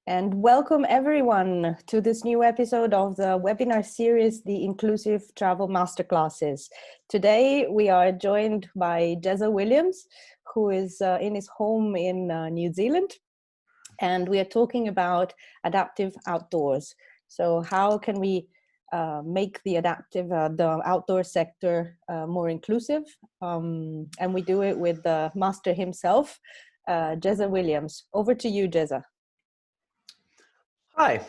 And welcome everyone to this new episode of the webinar series, the Inclusive Travel Masterclasses. Today we are joined by Jezza Williams, who is in his home in New Zealand. And we are talking about adaptive outdoors. So how can we make the the outdoor sector more inclusive? And we do it with the master himself, Jezza Williams. Over to you, Jezza. Hi,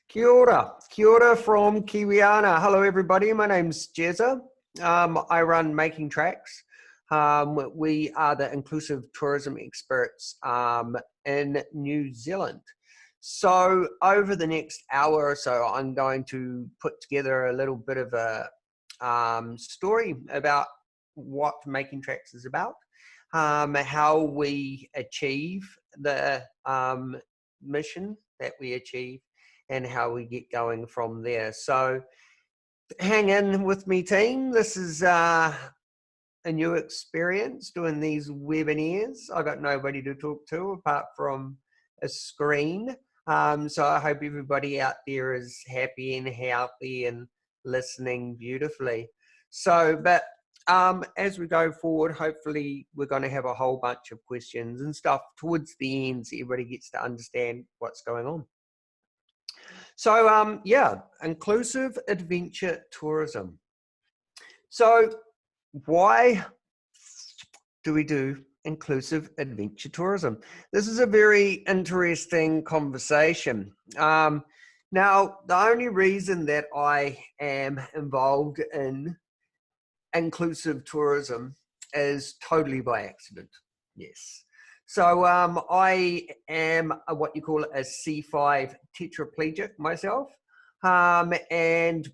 kia ora from Kiwiana. Hello everybody, my name's Jezza. I run Makingtrax. We are the inclusive tourism experts in New Zealand. So over the next hour or so, I'm going to put together a little bit of a story about what Makingtrax is about, how we achieve the mission that we achieve, and how we get going from there. So hang in with me, team. This is a new experience doing these webinars. I got nobody to talk to apart from a screen. So I hope everybody out there is happy and healthy and listening beautifully. So, but as we go forward, hopefully we're going to have a whole bunch of questions and stuff towards the end so everybody gets to understand what's going on. So yeah, inclusive adventure tourism. So why do we do inclusive adventure tourism? This is a very interesting conversation. Now, the only reason that I am involved in inclusive tourism is totally by accident. Yes. So I am what you call a C5 tetraplegic myself. And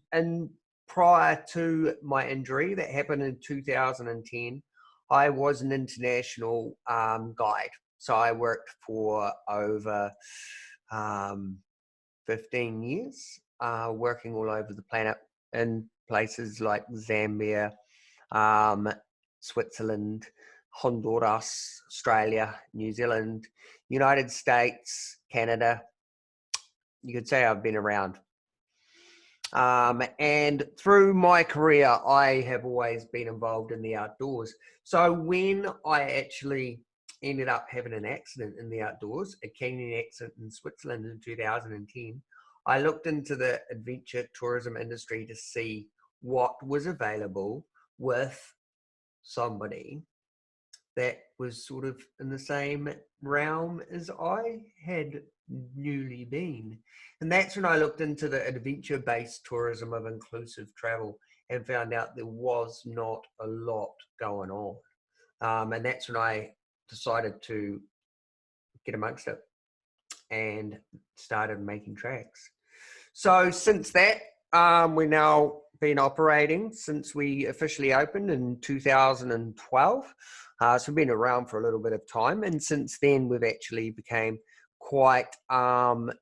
prior to my injury that happened in 2010, I was an international guide. So I worked for over 15 years, working all over the planet in places like Zambia, Switzerland, Honduras, Australia, New Zealand, United States, Canada. You could say I've been around. And through my career, I have always been involved in the outdoors. So when I actually ended up having an accident in the outdoors, a canyon accident in Switzerland in 2010, I looked into the adventure tourism industry to see what was available with somebody that was sort of in the same realm as I had newly been. And that's when I looked into the adventure-based tourism of inclusive travel and found out there was not a lot going on. And that's when I decided to get amongst it and started Makingtrax. So since that, we've now been operating since we officially opened in 2012. So we've been around for a little bit of time, and since then we've actually became quite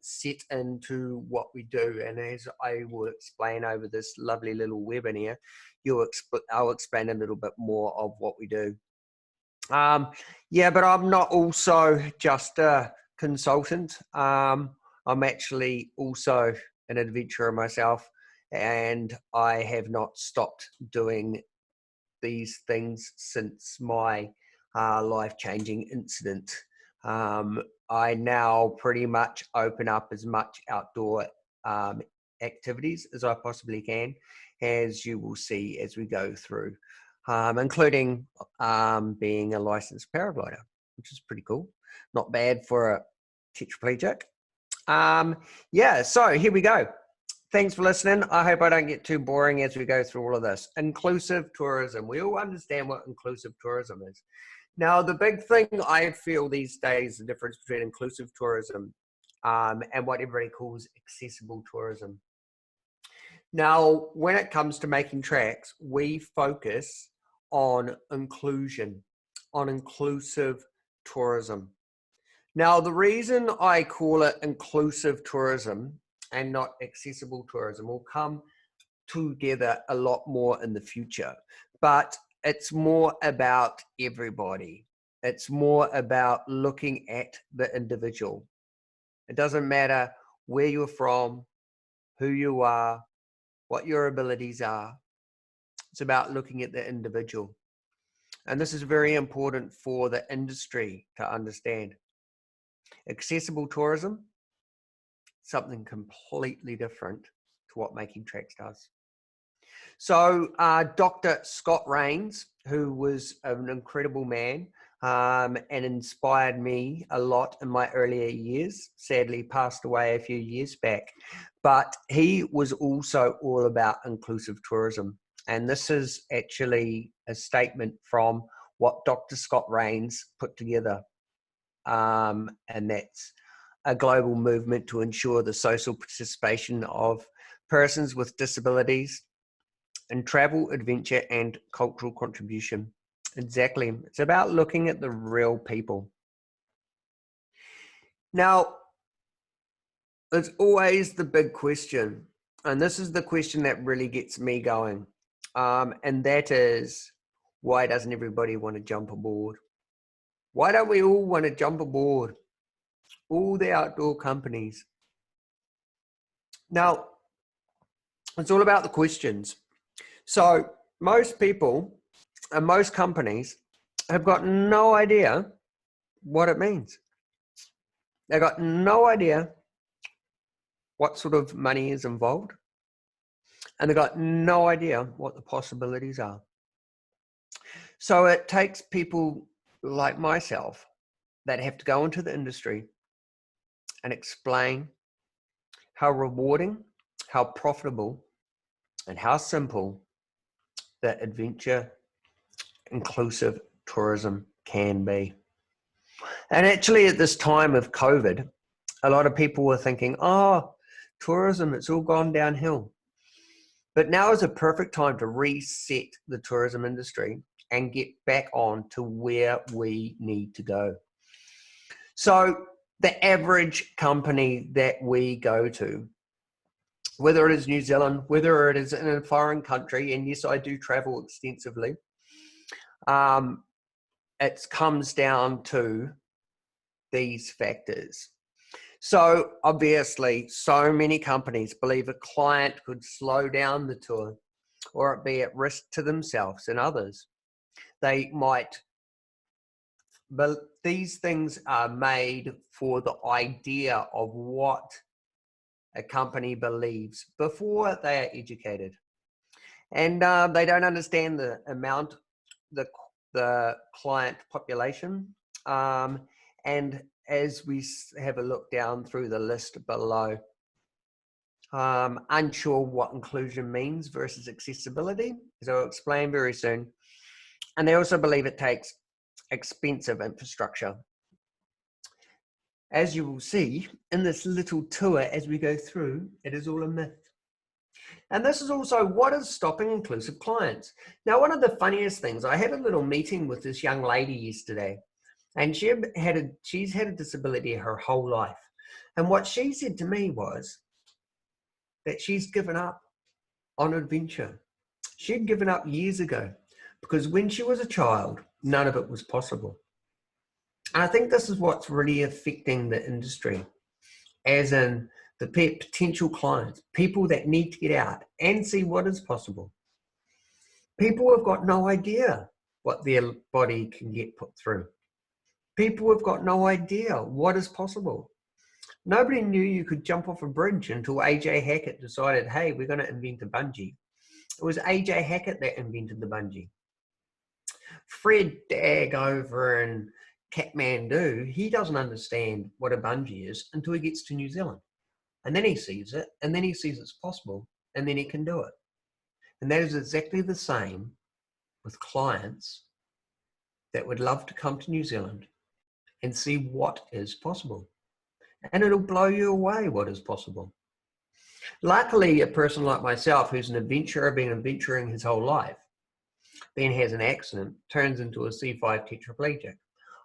set into what we do. And as I will explain over this lovely little webinar, I'll explain a little bit more of what we do. Yeah, but I'm not also just a consultant. I'm actually also an adventurer myself, and I have not stopped doing these things since my life-changing incident. I now pretty much open up as much outdoor activities as I possibly can, as you will see as we go through, including being a licensed paraglider, which is pretty cool. Not bad for a tetraplegic. Yeah, so here we go. Thanks for listening. I hope I don't get too boring as we go through all of this. Inclusive tourism. We all understand what inclusive tourism is. Now, the big thing I feel these days, the difference between inclusive tourism and what everybody calls accessible tourism. Now, when it comes to Makingtrax, we focus on inclusion, on inclusive tourism. Now, the reason I call it inclusive tourism and not accessible tourism will come together a lot more in the future, but it's more about everybody. It's more about looking at the individual. It doesn't matter where you're from, who you are, what your abilities are. It's about looking at the individual. And this is very important for the industry to understand. Accessible tourism, something completely different to what Makingtrax does. So Dr. Scott Rains, who was an incredible man and inspired me a lot in my earlier years, sadly passed away a few years back, but he was also all about inclusive tourism. And this is actually a statement from what Dr. Scott Rains put together. And that's a global movement to ensure the social participation of persons with disabilities in travel, adventure, and cultural contribution. Exactly. It's about looking at the real people. Now, it's always the big question, and this is the question that really gets me going, and that is, why doesn't everybody want to jump aboard? Why don't we all want to jump aboard? All the outdoor companies. Now, it's all about the questions. So most people and most companies have got no idea what it means. They've got no idea what sort of money is involved, and they've got no idea what the possibilities are. So it takes people like myself that have to go into the industry and explain how rewarding, how profitable, and how simple that adventure inclusive tourism can be. And actually at this time of COVID, a lot of people were thinking, oh, tourism, it's all gone downhill. But now is a perfect time to reset the tourism industry and get back on to where we need to go. So the average company that we go to, whether it is New Zealand, whether it is in a foreign country, and yes, I do travel extensively, it comes down to these factors. So obviously, so many companies believe a client could slow down the tour or it be at risk to themselves and others. They might, but these things are made for the idea of what a company believes before they are educated. And they don't understand the amount, the client population. And as we have a look down through the list below, unsure what inclusion means versus accessibility, as I'll explain very soon. And they also believe it takes expensive infrastructure. As you will see in this little tour as we go through, it is all a myth. And this is also what is stopping inclusive clients. Now, one of the funniest things, I had a little meeting with this young lady yesterday, and she's had a disability her whole life. And what she said to me was that she's given up on adventure. She'd given up years ago because when she was a child, none of it was possible. And I think this is what's really affecting the industry, as in the potential clients, people that need to get out and see what is possible. People have got no idea what their body can get put through. People have got no idea what is possible. Nobody knew you could jump off a bridge until AJ Hackett decided, hey, we're going to invent a bungee. It was AJ Hackett that invented the bungee. Fred Dagg over in Kathmandu, he doesn't understand what a bungee is until he gets to New Zealand. And then he sees it, and then he sees it's possible, and then he can do it. And that is exactly the same with clients that would love to come to New Zealand and see what is possible. And it'll blow you away what is possible. Luckily, a person like myself, who's an adventurer, been adventuring his whole life, then has an accident, turns into a C5 tetraplegic.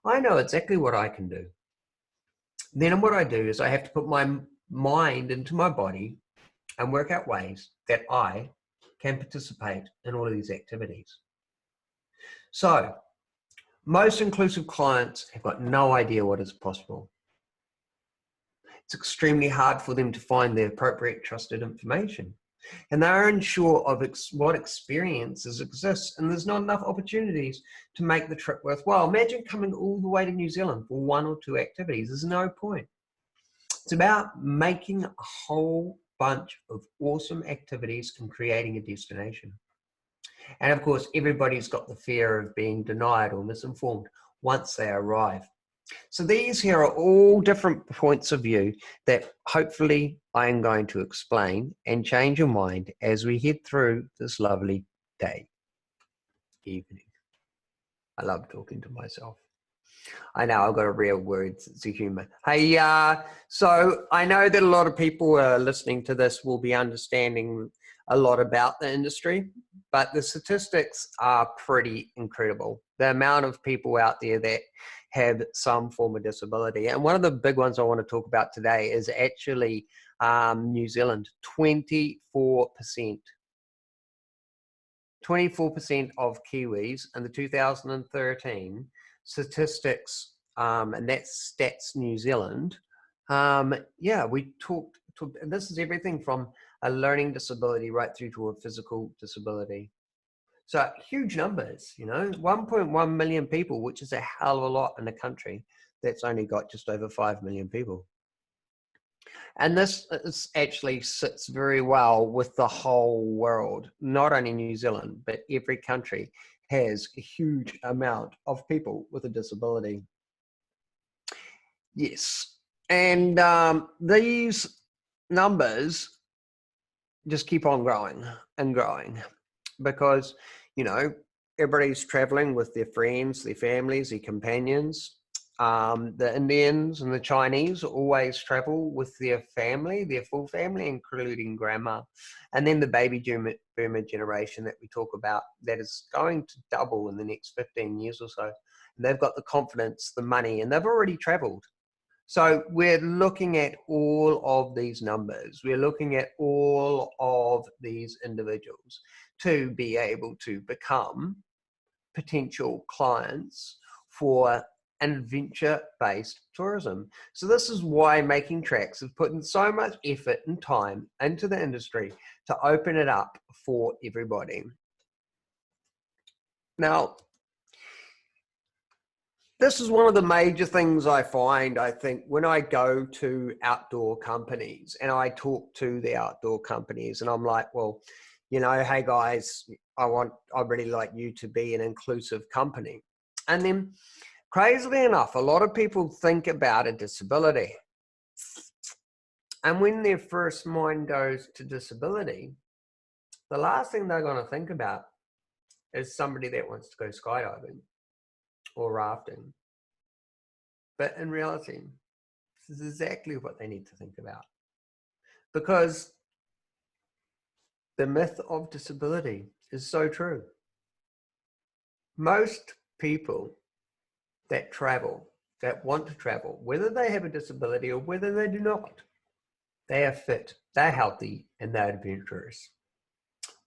I know exactly what I can do. Then what I do is I have to put my mind into my body and work out ways that I can participate in all of these activities. So most inclusive clients have got no idea what is possible. it's extremely hard for them to find the appropriate trusted information. And they're unsure of what experiences exist, and there's not enough opportunities to make the trip worthwhile. Imagine coming all the way to New Zealand for 1 or 2 activities. There's no point. It's about making a whole bunch of awesome activities and creating a destination. And of course, everybody's got the fear of being denied or misinformed once they arrive. So these here are all different points of view that hopefully I am going to explain and change your mind as we head through this lovely day, evening. I love talking to myself. I know I've got a real word sense of humor. Hey, so I know that a lot of people listening to this will be understanding a lot about the industry, but the statistics are pretty incredible. The amount of people out there that have some form of disability. And one of the big ones I want to talk about today is actually New Zealand. 24%. 24% of Kiwis in the 2013 statistics, and that's Stats New Zealand. Yeah, we talked, and this is everything from a learning disability right through to a physical disability. So huge numbers, you know, 1.1 million people, which is a hell of a lot in a country that's only got just over 5 million people. And this actually sits very well with the whole world. Not only New Zealand, but every country has a huge amount of people with a disability. Yes. And these numbers just keep on growing and growing because, you know, everybody's traveling with their friends, their families, their companions. The Indians and the Chinese always travel with their family, their full family, including grandma. And then the baby boomer generation that we talk about, that is going to double in the next 15 years or so. And they've got the confidence, the money, and they've already traveled. So we're looking at all of these numbers. We're looking at all of these individuals to be able to become potential clients for adventure-based tourism. So this is why Makingtrax has put in so much effort and time into the industry to open it up for everybody. Now, this is one of the major things I find, I think, when I go to outdoor companies and I talk to the outdoor companies and I'm like, well, you know, hey guys, I'd really like you to be an inclusive company. And then crazily enough, a lot of people think about a disability. And when their first mind goes to disability, the last thing they're going to think about is somebody that wants to go skydiving or rafting. But in reality, this is exactly what they need to think about. Because the myth of disability is so true. Most people that travel, that want to travel, whether they have a disability or whether they do not, they are fit, they're healthy, and they're adventurous.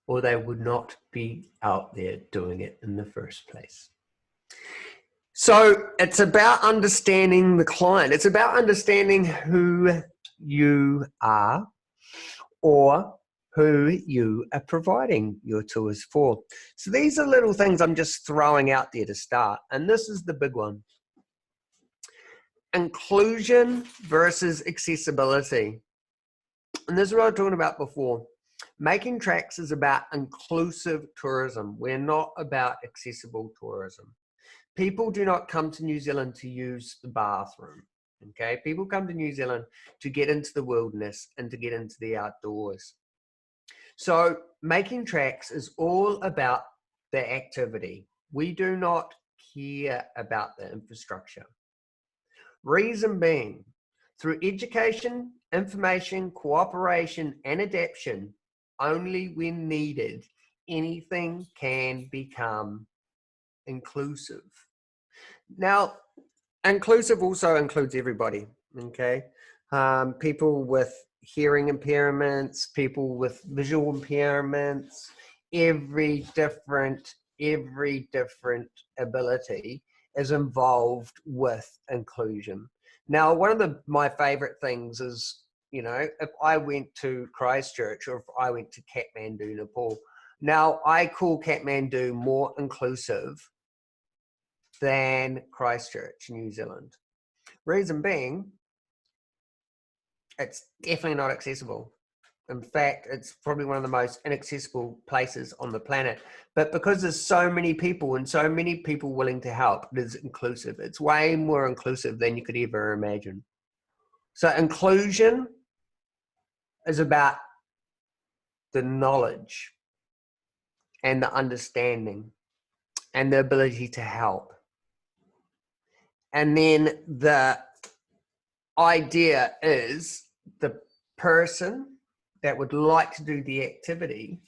Or they would not be out there doing it in the first place. So it's about understanding the client. It's about understanding who you are or who you are providing your tours for. So these are little things I'm just throwing out there to start. And this is the big one. Inclusion versus accessibility. And this is what I was talking about before. Makingtrax is about inclusive tourism. We're not about accessible tourism. People do not come to New Zealand to use the bathroom. Okay, people come to New Zealand to get into the wilderness and to get into the outdoors. So Makingtrax is all about the activity. We do not care about the infrastructure. Reason being, through education, information, cooperation, and adaption, only when needed, anything can become inclusive. Now, inclusive also includes everybody, okay? People with hearing impairments, people with visual impairments, every different ability is involved with inclusion. Now, one of my favorite things is, you know, if I went to Christchurch or if I went to Kathmandu, Nepal, now I call Kathmandu more inclusive than Christchurch, New Zealand. Reason being, it's definitely not accessible. In fact, it's probably one of the most inaccessible places on the planet. But because there's so many people and so many people willing to help, it is inclusive. It's way more inclusive than you could ever imagine. So inclusion is about the knowledge and the understanding and the ability to help. And then the idea is the person that would like to do the activity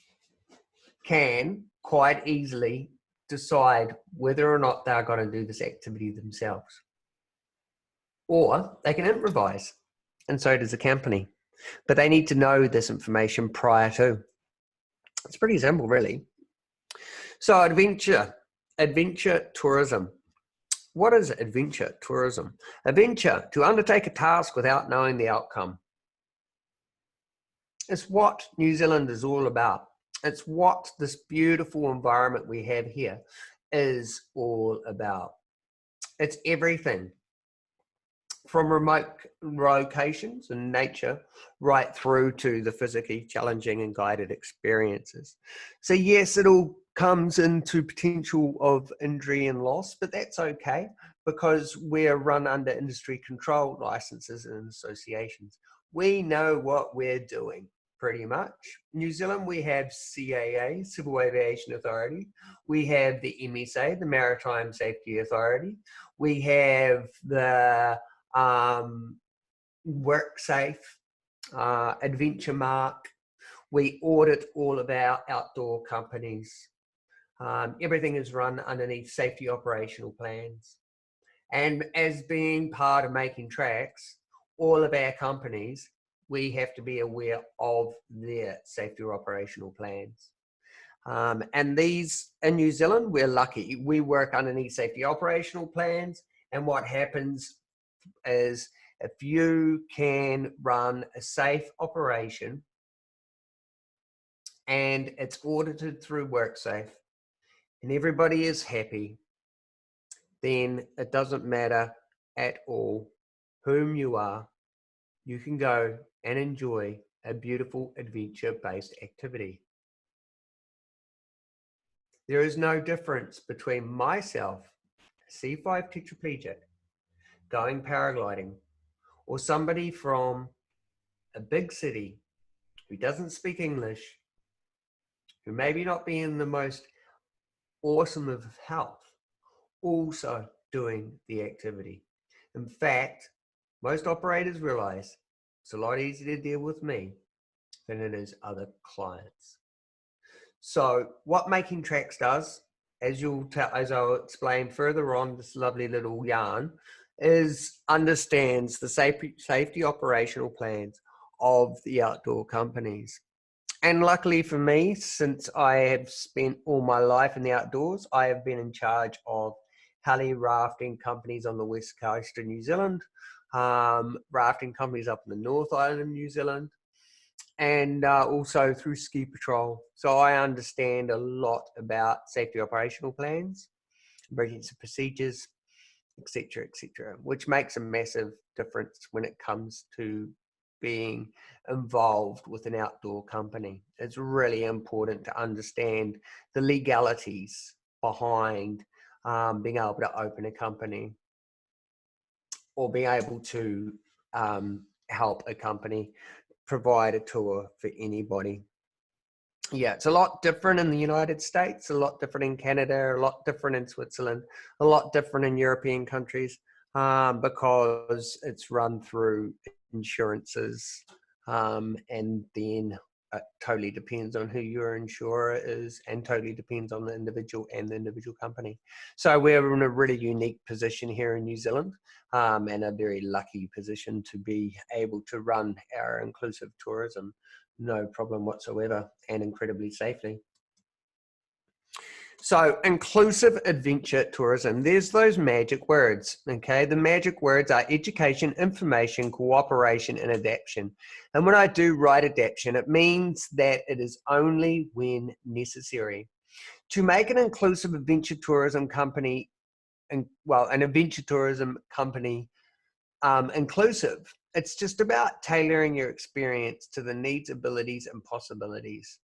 can quite easily decide whether or not they're going to do this activity themselves. Or they can improvise, and so does the company. But they need to know this information prior to. It's pretty simple, really. So adventure tourism. What is adventure tourism? Adventure, to undertake a task without knowing the outcome. It's what New Zealand is all about. It's what this beautiful environment we have here is all about. It's everything from remote locations and nature right through to the physically challenging and guided experiences. So yes, it all comes into potential of injury and loss, but that's okay because we're run under industry control licenses and associations. We know what we're doing. Pretty much. New Zealand, we have CAA, Civil Aviation Authority. We have the MSA, the Maritime Safety Authority. We have the WorkSafe, Adventure Mark. We audit all of our outdoor companies. Everything is run underneath safety operational plans. And as being part of Makingtrax, all of our companies, we have to be aware of their safety or operational plans. And these, in New Zealand, we're lucky. We work underneath safety operational plans. And what happens is if you can run a safe operation and it's audited through WorkSafe and everybody is happy, then it doesn't matter at all whom you are. You can go and enjoy a beautiful adventure-based activity. There is no difference between myself, a C5 tetraplegic, going paragliding, or somebody from a big city who doesn't speak English, who maybe not be in the most awesome of health, also doing the activity. In fact, most operators realize it's a lot easier to deal with me than it is other clients. So what Makingtrax does, as I'll explain further on this lovely little yarn, is understands the safety operational plans of the outdoor companies. And luckily for me, since I have spent all my life in the outdoors, I have been in charge of heli rafting companies on the west coast of New Zealand, rafting companies up in the North Island of New Zealand, and also through ski patrol. So I understand a lot about safety operational plans, emergency procedures, etc., which makes a massive difference when it comes to being involved with an outdoor company. It's really important to understand the legalities behind being able to open a company or being able to help a company provide a tour for anybody. Yeah, it's a lot different in the United States, a lot different in Canada, a lot different in Switzerland, a lot different in European countries because it's run through insurances and then it totally depends on who your insurer is and totally depends on the individual and the individual company. So we're in a really unique position here in New Zealand and a very lucky position to be able to run our inclusive tourism no problem whatsoever and incredibly safely. So inclusive adventure tourism, there's those magic words, okay? The magic words are education, information, cooperation, and adaption. And when I do write adaption, it means that it is only when necessary. To make an inclusive adventure tourism company, an adventure tourism company inclusive, it's just about tailoring your experience to the needs, abilities, and possibilities.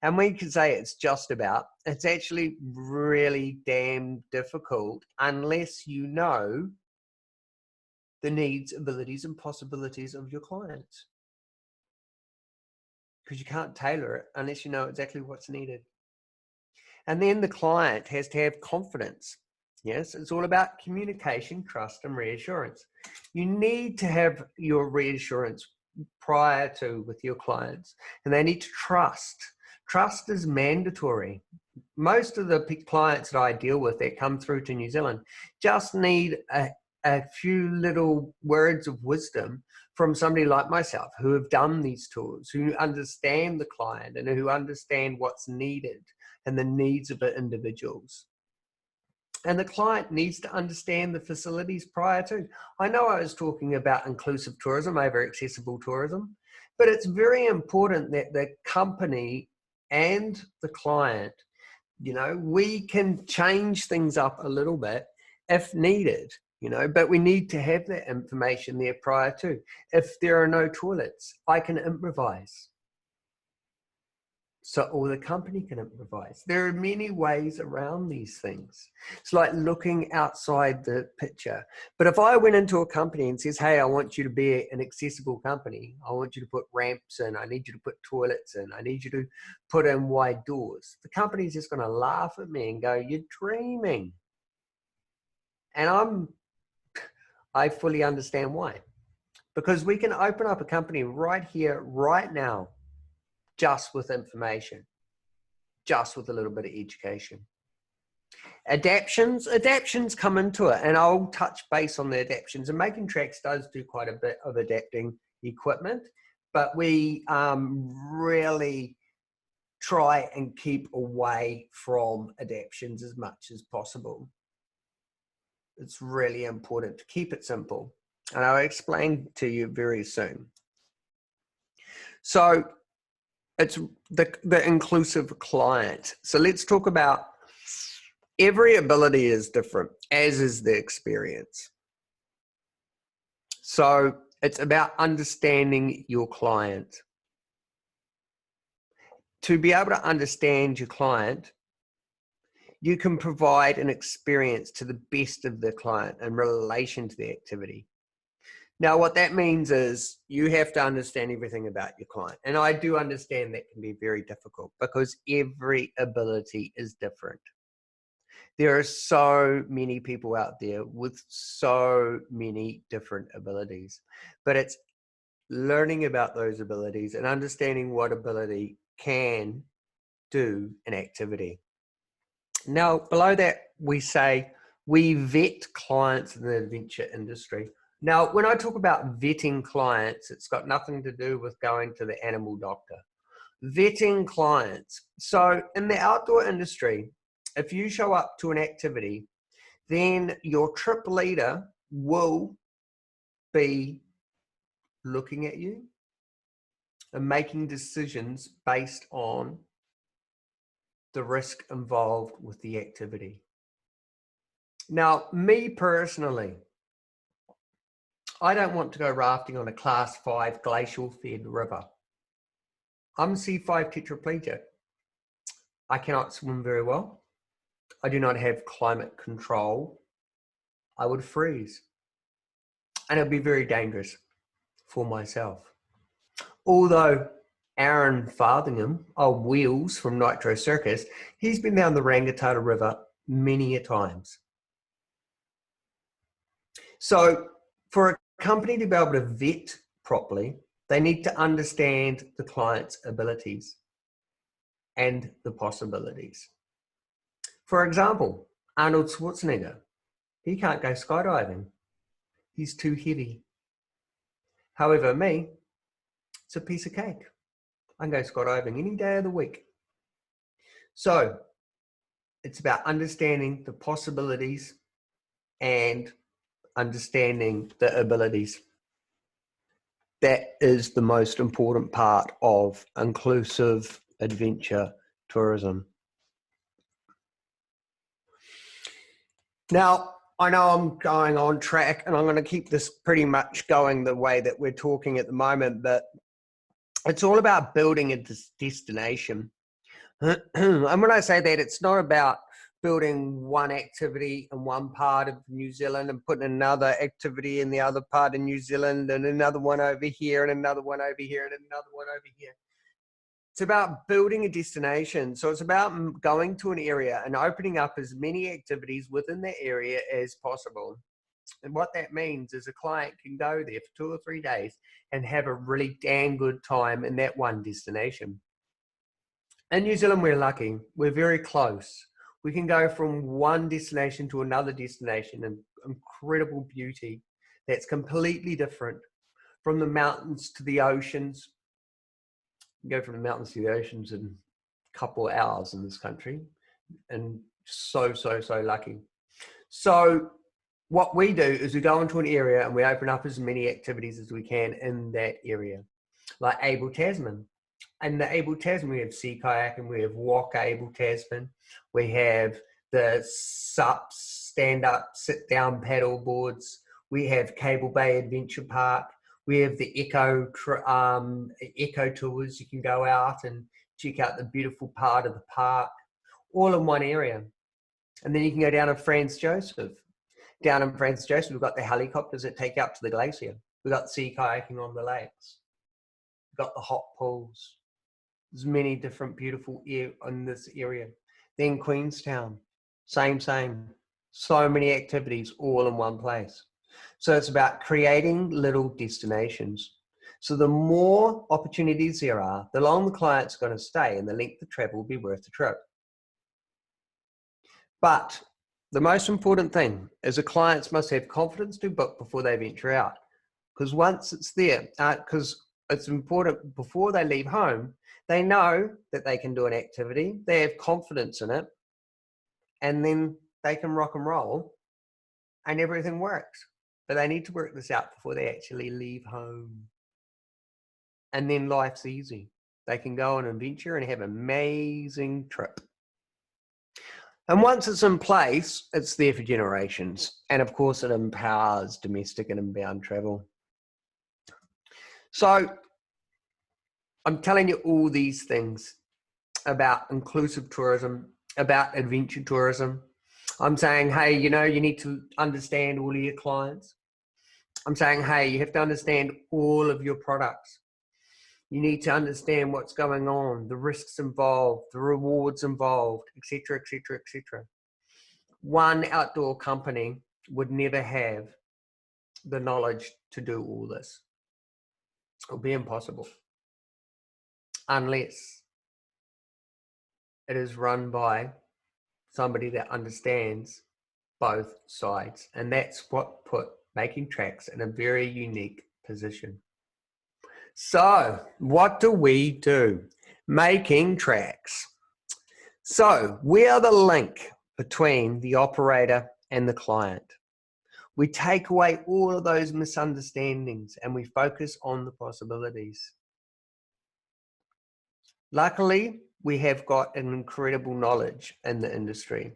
And we can say it's just about, it's actually really damn difficult unless you know the needs, abilities, and possibilities of your clients. Because you can't tailor it unless you know exactly what's needed. And then the client has to have confidence. Yes, it's all about communication, trust, and reassurance. You need to have your reassurance prior to with your clients, and they need to trust. Trust is mandatory. Most of the clients that I deal with that come through to New Zealand just need a few little words of wisdom from somebody like myself who have done these tours, who understand the client and who understand what's needed and the needs of the individuals. And the client needs to understand the facilities prior to. I know I was talking about inclusive tourism over accessible tourism, but it's very important that the company and the client, you know, we can change things up a little bit if needed, you know, but we need to have that information there prior to. If there are no toilets, I can improvise. Or the company can improvise. There are many ways around these things. It's like looking outside the picture. But if I went into a company and says, hey, I want you to be an accessible company. I want you to put ramps in. I need you to put toilets in. I need you to put in wide doors. The company's just going to laugh at me and go, you're dreaming. And I fully understand why. Because we can open up a company right here, right now, just with information. Just with a little bit of education. Adaptions come into it, and I'll touch base on the adaptions. And Makingtrax does do quite a bit of adapting equipment, but we really try and keep away from adaptions as much as possible. It's really important to keep it simple, and I'll explain to you very soon. So it's the inclusive client. So let's talk about every ability is different, as is the experience. So it's about understanding your client. To be able to understand your client, you can provide an experience to the best of the client in relation to the activity. Now, what that means is you have to understand everything about your client. And I do understand that can be very difficult because every ability is different. There are so many people out there with so many different abilities, but it's learning about those abilities and understanding what ability can do an activity. Now, below that, we say we vet clients in the adventure industry. Now, when I talk about vetting clients, it's got nothing to do with going to the animal doctor. Vetting clients. So in the outdoor industry, if you show up to an activity, then your trip leader will be looking at you and making decisions based on the risk involved with the activity. Now, me personally, I don't want to go rafting on a class 5 glacial fed river. I'm C5 tetraplegic. I cannot swim very well. I do not have climate control. I would freeze. And it would be very dangerous for myself. Although Aaron Farthingham, old Wheels from Nitro Circus, he's been down the Rangitata River many a times. So for a company to be able to vet properly, they need to understand the client's abilities and the possibilities. For example, Arnold Schwarzenegger, he can't go skydiving. He's too heavy. However, me, it's a piece of cake. I can go skydiving any day of the week. So It's about understanding the possibilities and understanding the abilities. That is the most important part of inclusive adventure tourism. Now, I know I'm going on track and I'm going to keep this pretty much going the way that we're talking at the moment, but it's all about building a destination. And when I say that, it's not about building one activity in one part of New Zealand and putting another activity in the other part of New Zealand and another one over here and another one over here and another one over here. It's about building a destination. So it's about going to an area and opening up as many activities within that area as possible. And what that means is a client can go there for 2 or 3 days and have a really damn good time in that one destination. In New Zealand, we're lucky. We're very close. We can go from one destination to another destination in incredible beauty that's completely different. From the mountains to the oceans. You go from the mountains to the oceans in a couple of hours in this country. And so lucky. So what we do is we go into an area and we open up as many activities as we can in that area. Like Abel Tasman. In the Abel Tasman, we have sea kayaking, we have walk Abel Tasman, we have the SUP, stand-up, sit-down paddle boards, we have Cable Bay Adventure Park, we have the eco tours. You can go out and check out the beautiful part of the park, all in one area. And then you can go down to Franz Josef. Down in Franz Josef, we've got the helicopters that take you up to the glacier. We've got sea kayaking on the lakes. We've got the hot pools. There's many different beautiful in this area. Then Queenstown, same. So many activities all in one place. So it's about creating little destinations. So the more opportunities there are, the longer the client's going to stay and the length of travel will be worth the trip. But the most important thing is the clients must have confidence to book before they venture out. Because once it's there, because it's important before they leave home, they know that they can do an activity, they have confidence in it, and then they can rock and roll and everything works. But they need to work this out before they actually leave home. And then life's easy. They can go on an adventure and have an amazing trip. And once it's in place, it's there for generations. And of course, it empowers domestic and inbound travel. So I'm telling you all these things about inclusive tourism, about adventure tourism. I'm saying, hey, you need to understand all of your clients. I'm saying, hey, you have to understand all of your products. You need to understand what's going on, the risks involved, the rewards involved, etc., etc., etc. One outdoor company would never have the knowledge to do all this. It would be impossible unless it is run by somebody that understands both sides. And that's what put Makingtrax in a very unique position. So what do we do? Makingtrax. So we are the link between the operator and the client. We take away all of those misunderstandings and we focus on the possibilities. Luckily, we have got an incredible knowledge in the industry.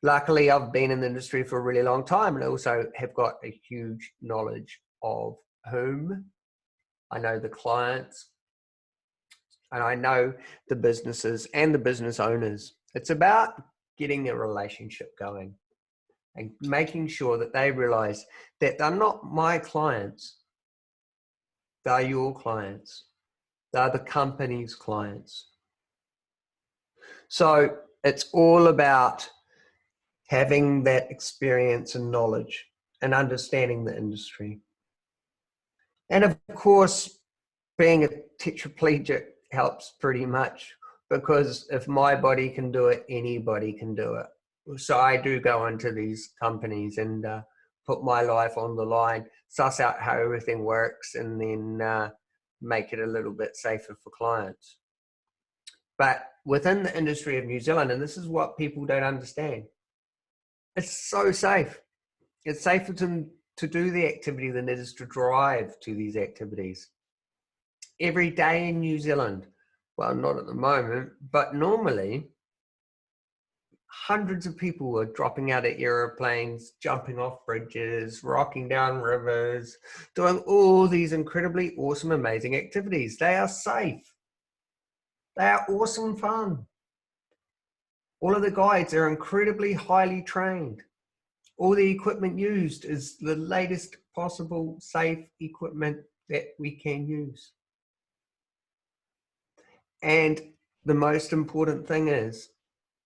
Luckily, I've been in the industry for a really long time and I also have got a huge knowledge of whom. I know the clients and I know the businesses and the business owners. It's about getting a relationship going and making sure that they realize that they're not my clients. They're your clients. They're the company's clients. So it's all about having that experience and knowledge and understanding the industry. And of course, being a tetraplegic helps pretty much because if my body can do it, anybody can do it. So I do go into these companies and put my life on the line, suss out how everything works, and then make it a little bit safer for clients. But within the industry of New Zealand, and this is what people don't understand, it's so safe. It's safer to do the activity than it is to drive to these activities. Every day in New Zealand, well, not at the moment, but normally, hundreds of people are dropping out of aeroplanes, jumping off bridges, rocking down rivers, doing all these incredibly awesome, amazing activities. They are safe. They are awesome fun. All of the guides are incredibly highly trained. All the equipment used is the latest possible safe equipment that we can use. And the most important thing is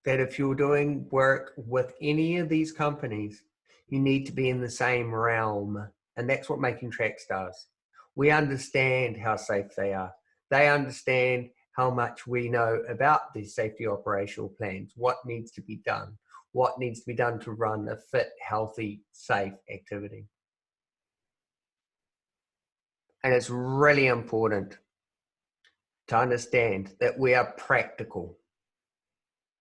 that if you're doing work with any of these companies, you need to be in the same realm. And that's what Makingtrax does. We understand how safe they are. They understand how much we know about these safety operational plans, what needs to be done, what needs to be done to run a fit, healthy, safe activity. And it's really important to understand that we are practical.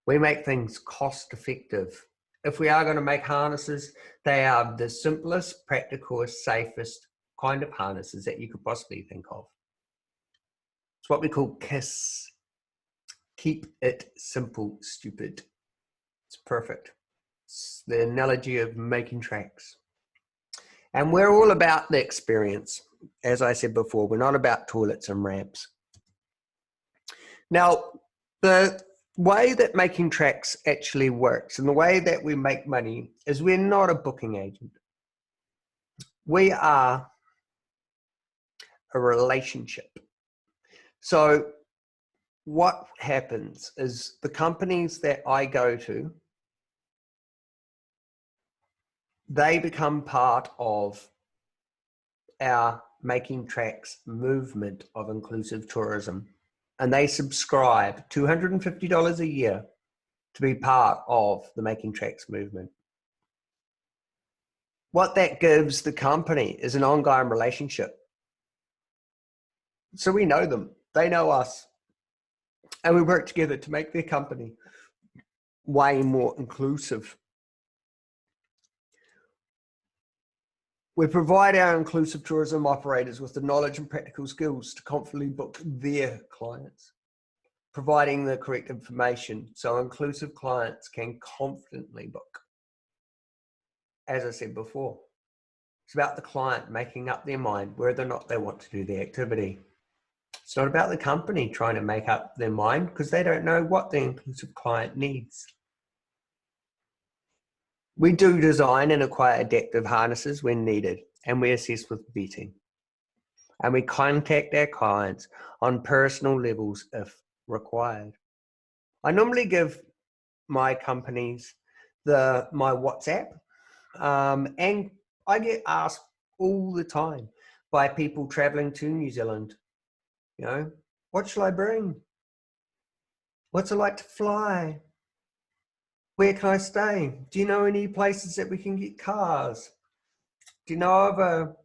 We make things cost effective. If we are going to make harnesses, they are the simplest, practicalest, safest kind of harnesses that you could possibly think of. It's what we call KISS. Keep it simple, stupid. It's perfect. It's the analogy of making tracks. And we're all about the experience. As I said before, we're not about toilets and ramps. Now, the way that Makingtrax actually works and the way that we make money is we're not a booking agent. We are a relationship. So what happens is the companies that I go to, they become part of our Makingtrax movement of inclusive tourism. And they subscribe $250 a year to be part of the Makingtrax movement. What that gives the company is an ongoing relationship. So we know them, they know us, and we work together to make their company way more inclusive. We provide our inclusive tourism operators with the knowledge and practical skills to confidently book their clients, providing the correct information so inclusive clients can confidently book. As I said before, it's about the client making up their mind whether or not they want to do the activity. It's not about the company trying to make up their mind because they don't know what the inclusive client needs. We do design and acquire adaptive harnesses when needed, and we assist with vetting. And we contact our clients on personal levels if required. I normally give my companies my WhatsApp, and I get asked all the time by people traveling to New Zealand, you know, what shall I bring? What's it like to fly? Where can I stay? Do you know any places that we can get cars? Do you know of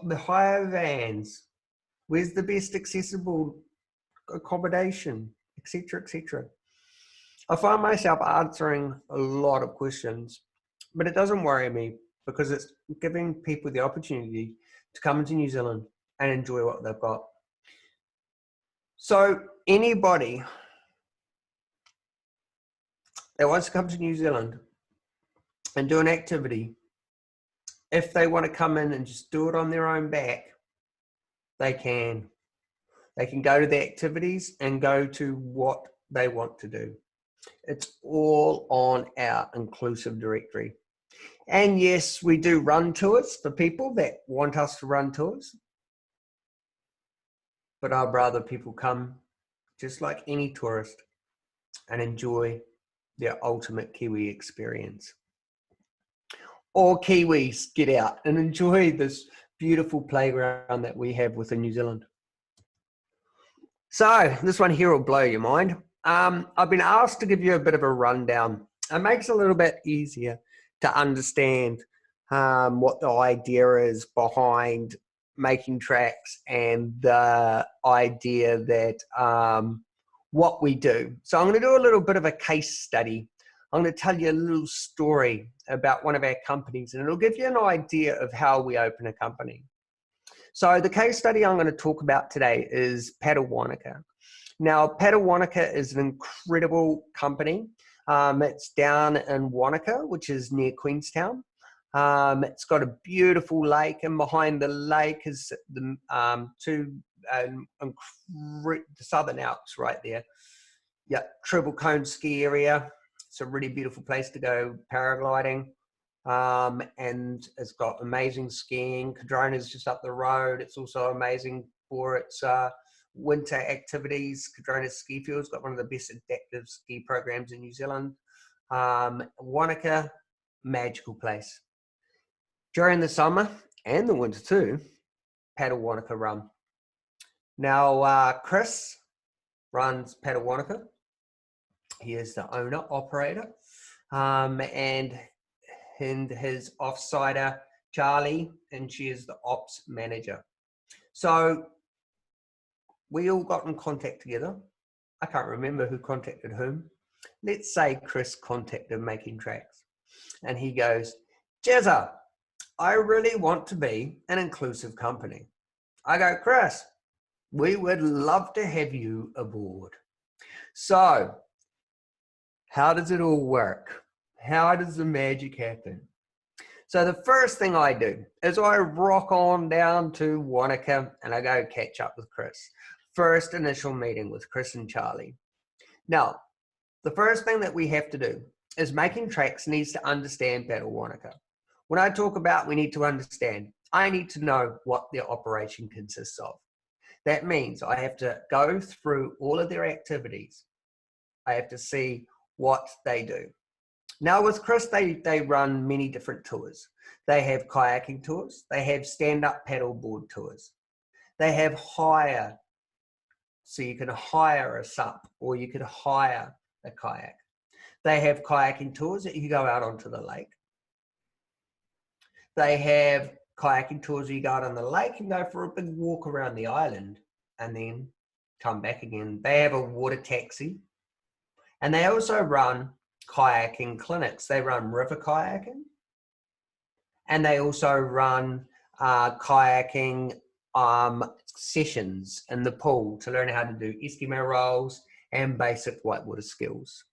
the hire vans? Where's the best accessible accommodation, etc., etc. I find myself answering a lot of questions, but it doesn't worry me because it's giving people the opportunity to come into New Zealand and enjoy what they've got. So anybody that wants to come to New Zealand and do an activity, if they want to come in and just do it on their own back, they can. They can go to the activities and go to what they want to do. It's all on our inclusive directory. And yes, we do run tours for people that want us to run tours. But I'd rather people come just like any tourist and enjoy their ultimate Kiwi experience. All Kiwis get out and enjoy this beautiful playground that we have within New Zealand. So this one here will blow your mind. I've been asked to give you a bit of a rundown. It makes it a little bit easier to understand what the idea is behind Makingtrax and the idea that what we do. So I'm going to do a little bit of a case study. I'm going to tell you a little story about one of our companies, and it'll give you an idea of how we open a company. So the case study I'm going to talk about today is Padawanaka. Now, Padawanaka is an incredible company. It's down in Wanaka, which is near Queenstown. It's got a beautiful lake, and behind the lake is the Southern Alps right there. Yeah, Triple Cone ski area. It's a really beautiful place to go paragliding. And it's got amazing skiing. Cardrona's just up the road. It's also amazing for its winter activities. Cardrona's ski field's got one of the best adaptive ski programs in New Zealand. Wanaka, magical place. During the summer and the winter too, Padawanaka run. Now, Chris runs Padawanaka. He is the owner, operator, and his offsider, Charlie, and she is the ops manager. So we all got in contact together. I can't remember who contacted whom. Let's say Chris contacted Makingtrax, and he goes, Jezza, I really want to be an inclusive company. I go, Chris, we would love to have you aboard. So how does it all work? How does the magic happen? So the first thing I do is I rock on down to Wanaka and I go catch up with Chris. First initial meeting with Chris and Charlie. Now, the first thing that we have to do is Makingtrax needs to understand Padawanaka. When I talk about we need to understand, I need to know what their operation consists of. That means I have to go through all of their activities. I have to see what they do. Now with Chris, they run many different tours. They have kayaking tours. They have stand-up paddleboard tours. They have hire. So you can hire a SUP or you could hire a kayak. They have kayaking tours that you go out onto the lake. They have kayaking tours where you go out on the lake and go for a big walk around the island and then come back again. They have a water taxi. And they also run kayaking clinics. They run river kayaking. And they also run kayaking sessions in the pool to learn how to do Eskimo rolls and basic whitewater skills.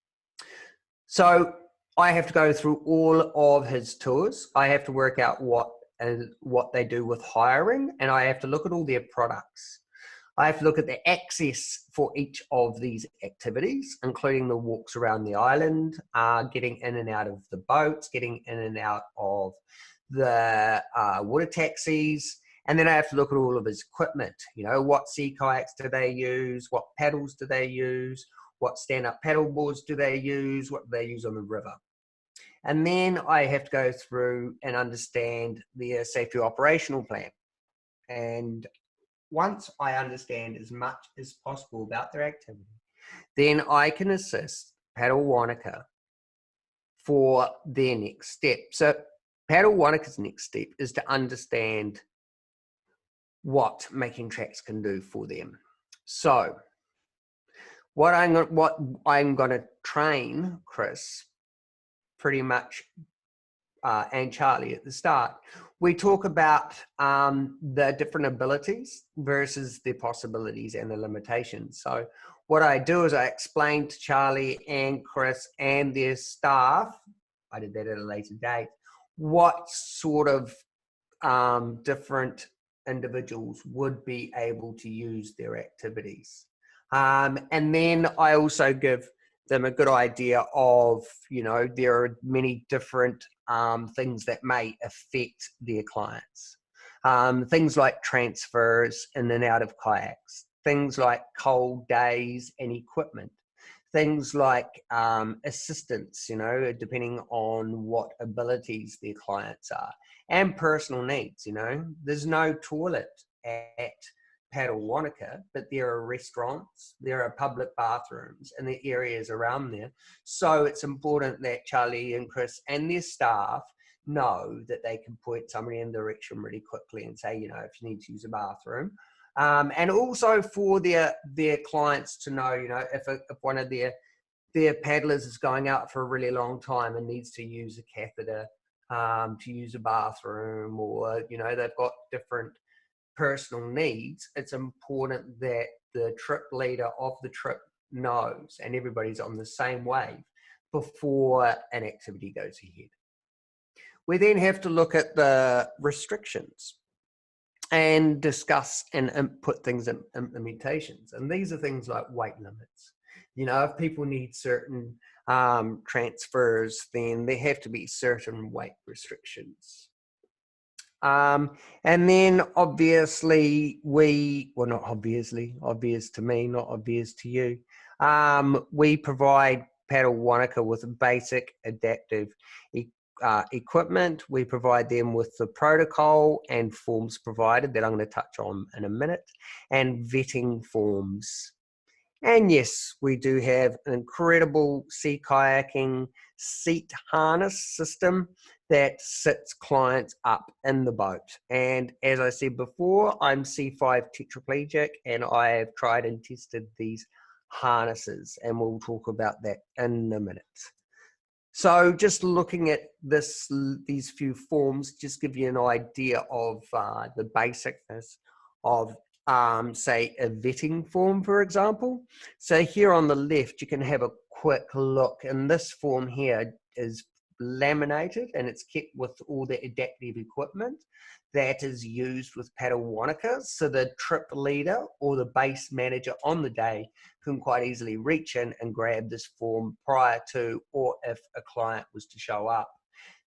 So I have to go through all of his tours. I have to work out what they do with hiring, and I have to look at all their products. I have to look at the access for each of these activities, including the walks around the island, getting in and out of the boats, getting in and out of the water taxis, and then I have to look at all of his equipment. You know, what sea kayaks do they use? What paddles do they use? What stand-up paddle boards do they use? What do they use on the river? And then I have to go through and understand their safety operational plan. And once I understand as much as possible about their activity, then I can assist Padawanaka for their next step. So Padawanaka's next step is to understand what Makingtrax can do for them. So what I'm going to train Chris pretty much and Charlie at the start. We talk about the different abilities versus the possibilities and the limitations. So what I do is I explain to Charlie and Chris and their staff, I did that at a later date, what sort of different individuals would be able to use their activities. And then I also give them a good idea of, you know, there are many different things that may affect their clients. Things like transfers in and out of kayaks, things like cold days and equipment, things like assistance, you know, depending on what abilities their clients are, and personal needs, you know. There's no toilet at Padawanaka, but there are restaurants, there are public bathrooms in the areas around there. So it's important that Charlie and Chris and their staff know that they can point somebody in the direction really quickly and say, you know, if you need to use a bathroom, And also for their clients to know, you know, if one of their paddlers is going out for a really long time and needs to use a catheter, to use a bathroom, or, you know, they've got different personal needs, it's important that the trip leader of the trip knows and everybody's on the same wave before an activity goes ahead. We then have to look at the restrictions and discuss and put things in implementations. And these are things like weight limits. You know, if people need certain transfers, then there have to be certain weight restrictions. And then obviously well, not obviously, obvious to me, not obvious to you. We provide paddle Wanaka with basic adaptive equipment. We provide them with the protocol and forms provided that I'm going to touch on in a minute, and vetting forms. And yes, we do have an incredible sea kayaking seat harness system that sits clients up in the boat. And as I said before, I'm C5 tetraplegic, and I have tried and tested these harnesses, and we'll talk about that in a minute. So just looking at these few forms, just give you an idea of the basicness of, say, a vetting form, for example. So here on the left, you can have a quick look. And this form here is laminated, and it's kept with all the adaptive equipment that is used with paddle Wanaka. So the trip leader or the base manager on the day can quite easily reach in and grab this form prior to, or if a client was to show up.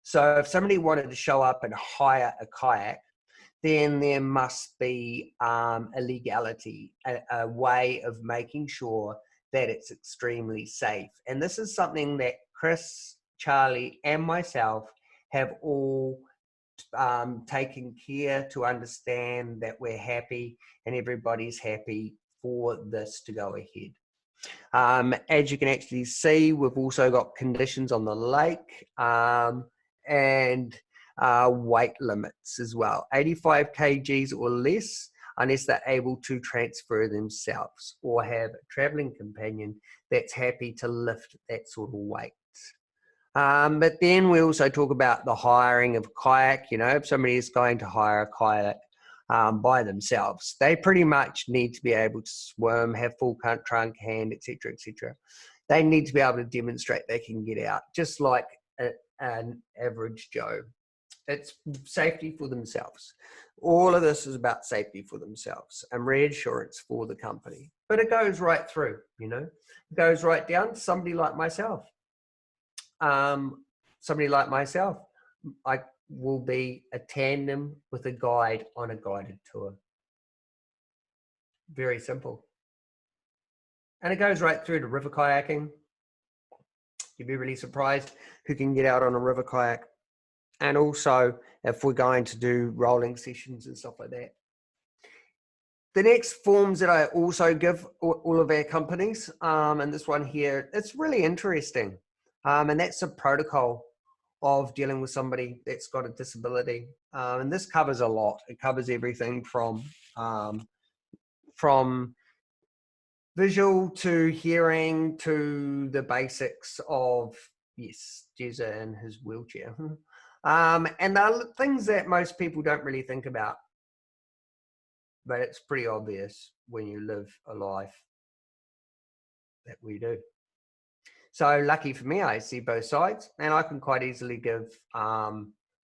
So if somebody wanted to show up and hire a kayak, then there must be a legality, a way of making sure that it's extremely safe. And this is something that Chris, Charlie, and myself have all taken care to understand, that we're happy and everybody's happy for this to go ahead. As you can actually see, we've also got conditions on the lake, and weight limits as well. 85 kgs or less, unless they're able to transfer themselves or have a traveling companion that's happy to lift that sort of weight. But then we also talk about the hiring of a kayak. You know, if somebody is going to hire a kayak by themselves, they pretty much need to be able to swim, have full trunk hand, etc., etc. They need to be able to demonstrate they can get out, just like an average Joe. It's safety for themselves. All of this is about safety for themselves and reassurance for the company. But it goes right through, you know, it goes right down to somebody like myself. Somebody like myself, I will be a tandem with a guide on a guided tour. Very simple. And it goes right through to river kayaking. You'd be really surprised who can get out on a river kayak. And also if we're going to do rolling sessions and stuff like that. The next forms that I also give all of our companies, and this one here, it's really interesting. And that's a protocol of dealing with somebody that's got a disability. And this covers a lot. It covers everything from visual to hearing to the basics of, yes, Jezza in his wheelchair. And there are things that most people don't really think about, but it's pretty obvious when you live a life that we do. So lucky for me, I see both sides, and I can quite easily give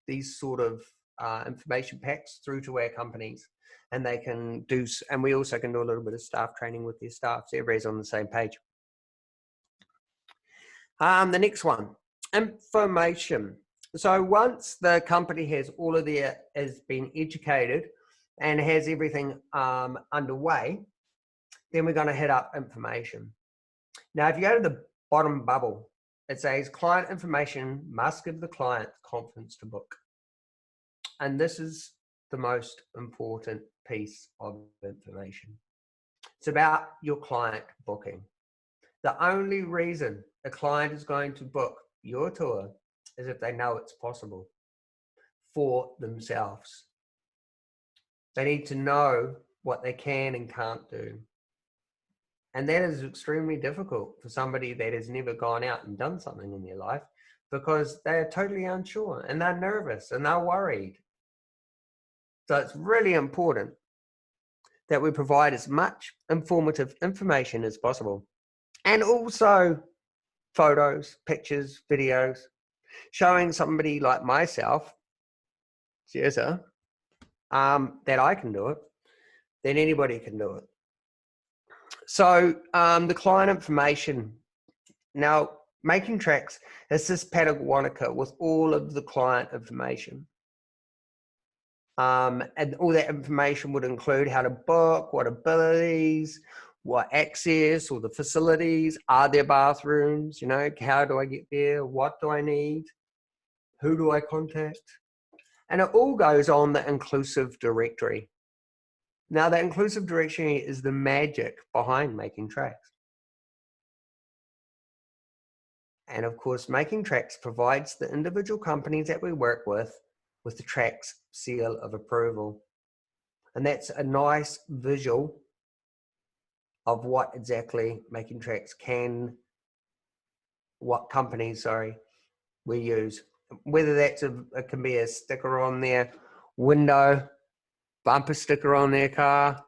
these sort of information packs through to our companies, and they can do, and we also can do a little bit of staff training with their staff, so everybody's on the same page. The next one, information. So once the company has all of their, has been educated and has everything underway, then we're going to hit up information. Now, if you go to the bottom bubble, it says client information must give the client confidence to book. And this is the most important piece of information. It's about your client booking. The only reason a client is going to book your tour is if they know it's possible for themselves. They need to know what they can and can't do. And that is extremely difficult for somebody that has never gone out and done something in their life, because they are totally unsure and they're nervous and they're worried. So it's really important that we provide as much informative information as possible. And also photos, pictures, videos, showing somebody like myself, Jezza, that I can do it, then anybody can do it. So the client information. Now, Makingtrax is this Patagonica with all of the client information. And all that information would include how to book, what abilities, what access, or the facilities, are there bathrooms, you know, how do I get there, what do I need, who do I contact? And it all goes on the inclusive directory. Now, the inclusive directory is the magic behind Makingtrax. And of course, Makingtrax provides the individual companies that we work with the Trax seal of approval. And that's a nice visual of what exactly Makingtrax what companies, we use. Whether that's it can be a sticker on their window, bumper sticker on their car,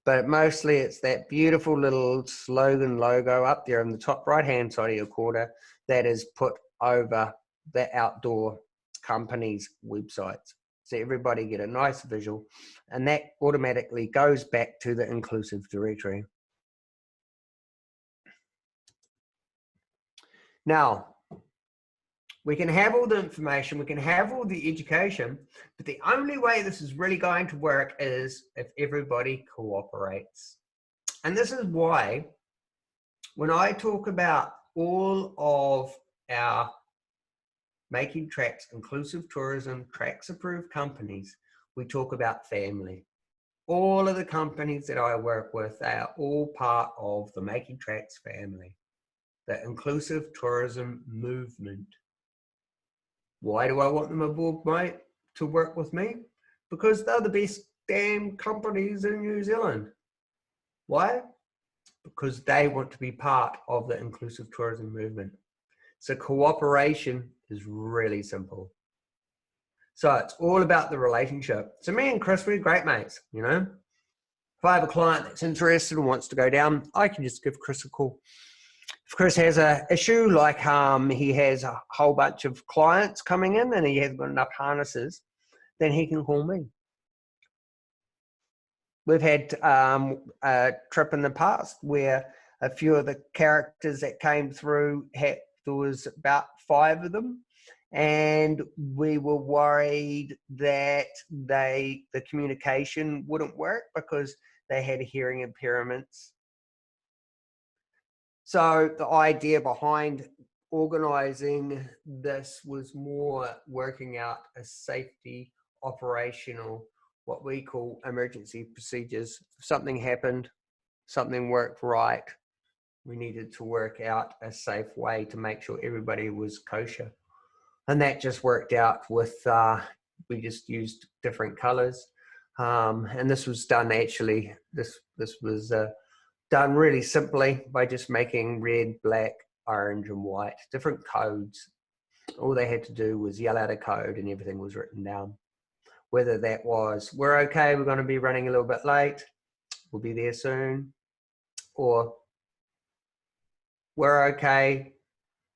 but mostly it's that beautiful little slogan logo up there in the top right-hand side of your quarter that is put over the outdoor company's websites. So everybody get a nice visual, and that automatically goes back to the inclusive directory. Now, we can have all the information, we can have all the education, but the only way this is really going to work is if everybody cooperates. And this is why when I talk about all of our Makingtrax inclusive tourism Trax approved companies, we talk about family. All of the companies that I work with, they are all part of the Makingtrax family, the inclusive tourism movement. Why do I want them aboard to work with me? Because they're the best damn companies in New Zealand. Why? Because they want to be part of the inclusive tourism movement. So cooperation is really simple. So it's all about the relationship. So me and Chris, we're great mates, you know. If I have a client that's interested and wants to go down, I can just give Chris a call. If Chris has an issue, like he has a whole bunch of clients coming in and he hasn't got enough harnesses, then he can call me. We've had a trip in the past where a few of the characters that came through, there was about 5 of them, and we were worried that the communication wouldn't work because they had hearing impairments. So the idea behind organizing this was more working out a safety operational, what we call emergency procedures. If something happened, something worked right, we needed to work out a safe way to make sure everybody was kosher. And that just worked out with, we just used different colors. And this was done actually, this was done really simply by just making red, black, orange, and white, different codes. All they had to do was yell out a code and everything was written down. Whether that was, we're okay, we're going to be running a little bit late, we'll be there soon, or we're okay,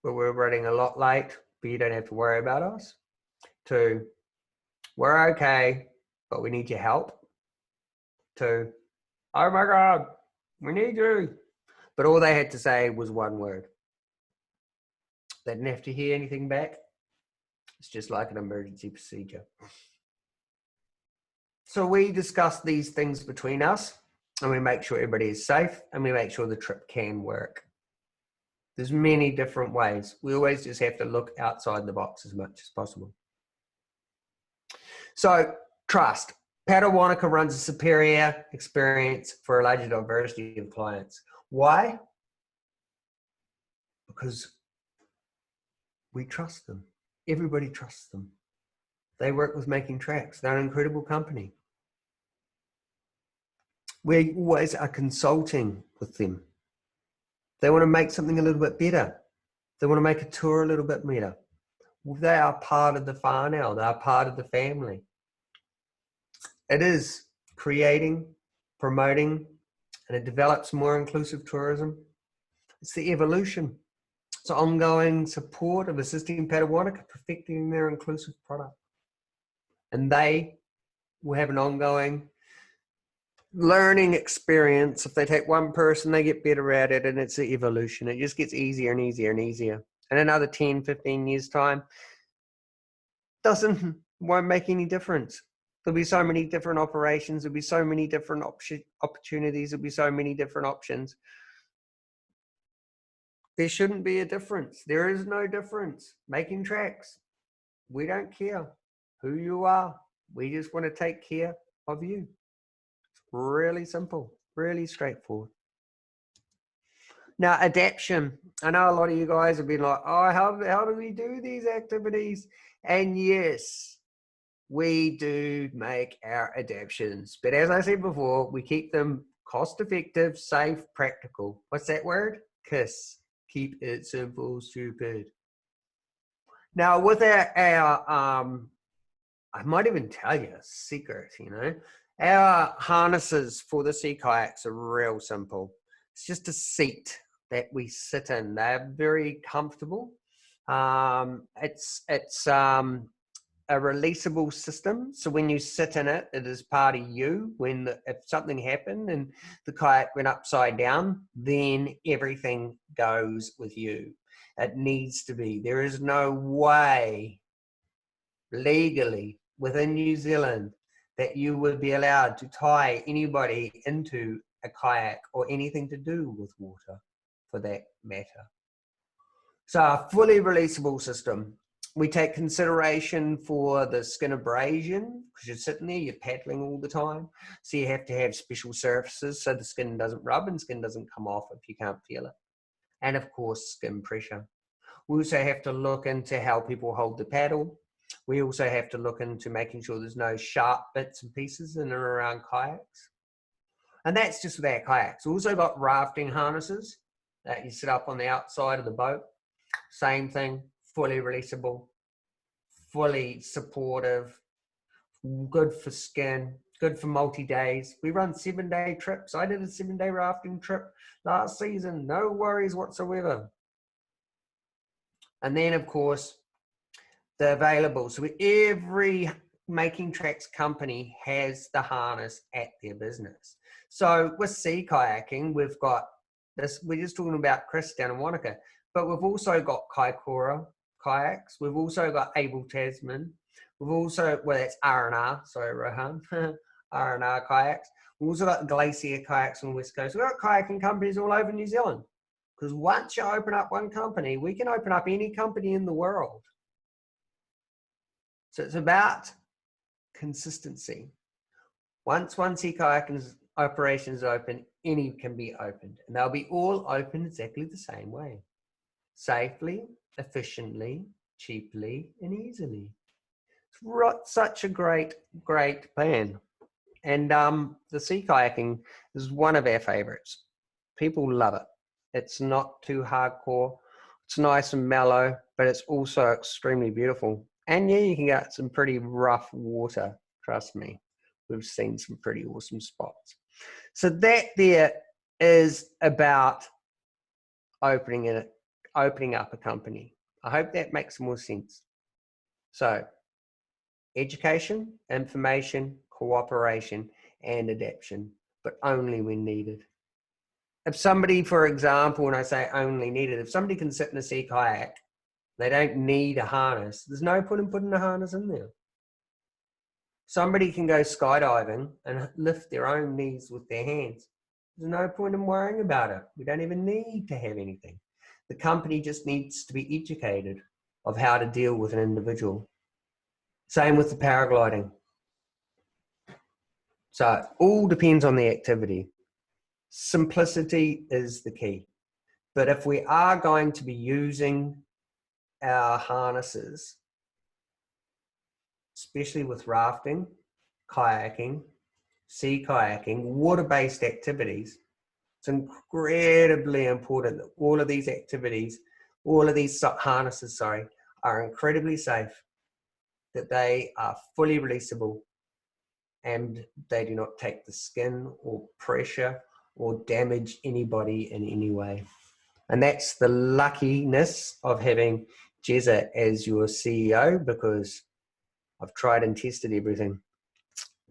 but we're running a lot late, but you don't have to worry about us, to we're okay, but we need your help, to oh my God, we need you. But all they had to say was one word. They didn't have to hear anything back. It's just like an emergency procedure. So we discuss these things between us, and we make sure everybody is safe, and we make sure the trip can work. There's many different ways. We always just have to look outside the box as much as possible. So trust. Patagonica runs a superior experience for a larger diversity of clients. Why? Because we trust them. Everybody trusts them. They work with Making Trax. They're an incredible company. We always are consulting with them. They want to make something a little bit better. They want to make a tour a little bit better. Well, they are part of the whānau. They are part of the family. It is creating, promoting, and it develops more inclusive tourism. It's the evolution. It's ongoing support of assisting Patagonica perfecting their inclusive product. And they will have an ongoing learning experience. If they take one person, they get better at it, and it's the evolution. It just gets easier and easier and easier. And another 10, 15 years time, won't make any difference. There'll be so many different operations. There'll be so many different opportunities. There'll be so many different options. There shouldn't be a difference. There is no difference. Makingtrax, we don't care who you are. We just want to take care of you. It's really simple, really straightforward. Now, adaption. I know a lot of you guys have been like, oh, how do we do these activities? And yes, we do make our adaptions. But as I said before, we keep them cost-effective, safe, practical. What's that word? KISS. Keep it simple, stupid. Now, with our I might even tell you a secret, you know. Our harnesses for the sea kayaks are real simple. It's just a seat that we sit in. They're very comfortable. It's a releasable system. So when you sit in it, it is part of you. If something happened and the kayak went upside down, then everything goes with you. It needs to be. There is no way legally within New Zealand that you would be allowed to tie anybody into a kayak or anything to do with water for that matter. So a fully releasable system. We take consideration for the skin abrasion, because you're sitting there, you're paddling all the time. So you have to have special surfaces so the skin doesn't rub and skin doesn't come off if you can't feel it. And of course, skin pressure. We also have to look into how people hold the paddle. We also have to look into making sure there's no sharp bits and pieces in and around kayaks. And that's just with our kayaks. We also got rafting harnesses that you sit up on the outside of the boat. Same thing, fully releasable, fully supportive, good for skin, good for multi-days. We run 7-day trips. I did a 7-day rafting trip last season, no worries whatsoever. And then of course, they're available. So every Makingtrax company has the harness at their business. So with sea kayaking, we've got this, we're just talking about Chris down in Wanaka, but we've also got Kaikoura kayaks. We've also got Able Tasman. We've also, well, that's R&R, sorry, Rohan, R&R kayaks. We've also got Glacier kayaks on the West Coast. We've got kayaking companies all over New Zealand. Because once you open up one company, we can open up any company in the world. So it's about consistency. Once one sea kayaking operation is open, any can be opened. And they'll be all open exactly the same way. Safely, efficiently, cheaply, and easily. It's such a great, great plan. And the sea kayaking is one of our favorites. People love it. It's not too hardcore. It's nice and mellow, but it's also extremely beautiful. And yeah, you can get some pretty rough water. Trust me, we've seen some pretty awesome spots. So that there is about opening up a company. I hope that makes more sense. So education, information, cooperation, and adaption, but only when needed. If somebody, for example, when I say only needed, if somebody can sit in a sea kayak, they don't need a harness. There's no point in putting a harness in there. Somebody can go skydiving and lift their own knees with their hands. There's no point in worrying about it. We don't even need to have anything. The company just needs to be educated of how to deal with an individual. Same with the paragliding. So it all depends on the activity. Simplicity is the key. But if we are going to be using our harnesses, especially with rafting, kayaking, sea kayaking, water-based activities, it's incredibly important that all of these activities, all of these harnesses, are incredibly safe, that they are fully releasable, and they do not take the skin or pressure or damage anybody in any way. And that's the luckiness of having Jezza as your CEO, because I've tried and tested everything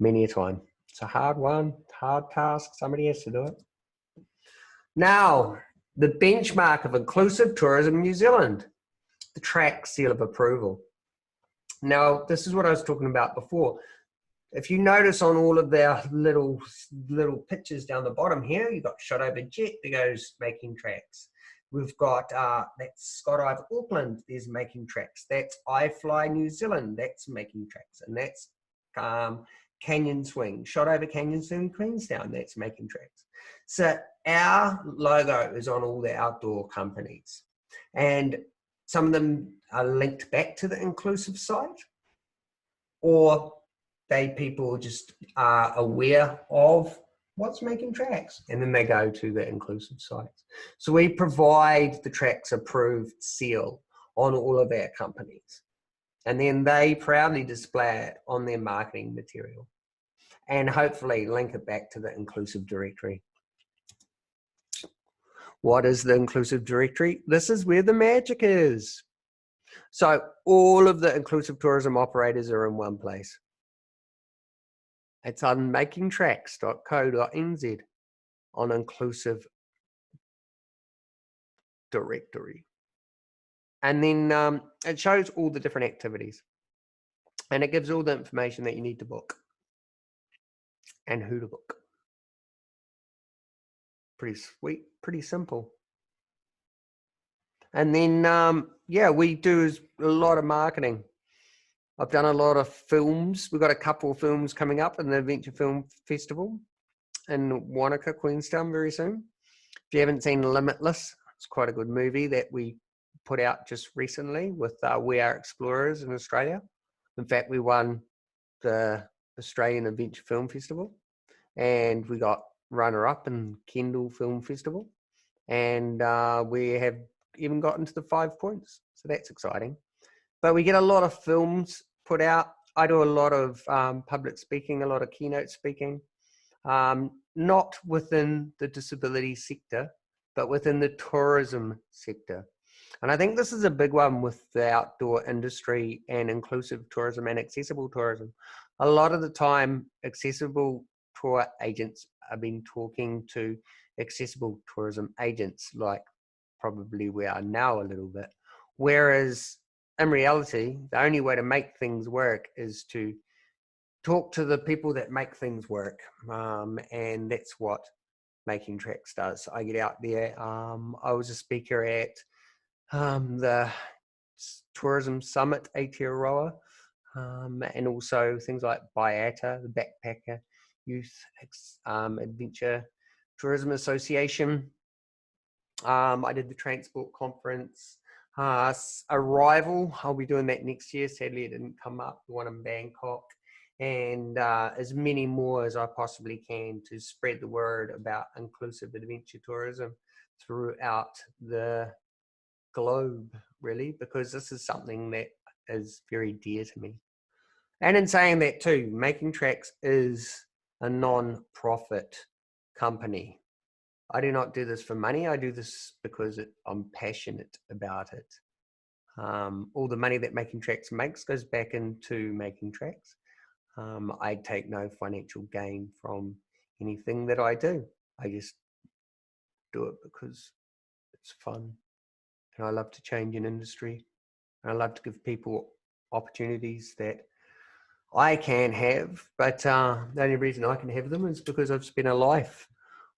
many a time. It's a hard one, hard task. Somebody has to do it. Now, the benchmark of inclusive tourism in New Zealand, the Trax seal of approval. Now, this is what I was talking about before. If you notice on all of their little pictures down the bottom here, you've got Shot Over Jet, there goes Makingtrax. We've got, that's Skydive Auckland, there's Makingtrax. That's iFly New Zealand, that's Makingtrax. And that's Canyon Swing, Shot Over Canyon Swing Queenstown, that's Makingtrax. So our logo is on all the outdoor companies. And some of them are linked back to the inclusive site, or people just are aware of what's Makingtrax, and then they go to the inclusive sites. So we provide the Trax approved seal on all of our companies, and then they proudly display it on their marketing material and hopefully link it back to the inclusive directory. What is the inclusive directory? This is where the magic is. So all of the inclusive tourism operators are in one place. It's on makingtrax.co.nz on inclusive directory. And then it shows all the different activities. And it gives all the information that you need to book and who to book. Pretty sweet, pretty simple. And then, yeah, we do a lot of marketing. I've done a lot of films. We've got a couple of films coming up in the Adventure Film Festival in Wanaka, Queenstown very soon. If you haven't seen Limitless, it's quite a good movie that we put out just recently with We Are Explorers in Australia. In fact, we won the Australian Adventure Film Festival, and we got runner-up in Kendall Film Festival, and we have even gotten to the 5 points, so that's exciting. But we get a lot of films put out. I do a lot of public speaking, a lot of keynote speaking, not within the disability sector, but within the tourism sector. And I think this is a big one with the outdoor industry and inclusive tourism and accessible tourism. A lot of the time, accessible tour agents have been talking to accessible tourism agents, like probably we are now a little bit. Whereas in reality, the only way to make things work is to talk to the people that make things work. And that's what Makingtrax does. I get out there. I was a speaker at the Tourism Summit Aotearoa, and also things like BIATA, the Backpacker Youth Adventure Tourism Association. I did the Transport Conference. Arrival, I'll be doing that next year. Sadly, it didn't come up, the one in Bangkok. And as many more as I possibly can to spread the word about inclusive adventure tourism throughout the globe, really, because this is something that is very dear to me. And in saying that too, Makingtrax is a non-profit company. I do not do this for money. I do this because I'm passionate about it. All the money that Makingtrax makes goes back into Makingtrax. I take no financial gain from anything that I do. I just do it because it's fun. And I love to change an industry. And I love to give people opportunities that I can have. But the only reason I can have them is because I've spent a life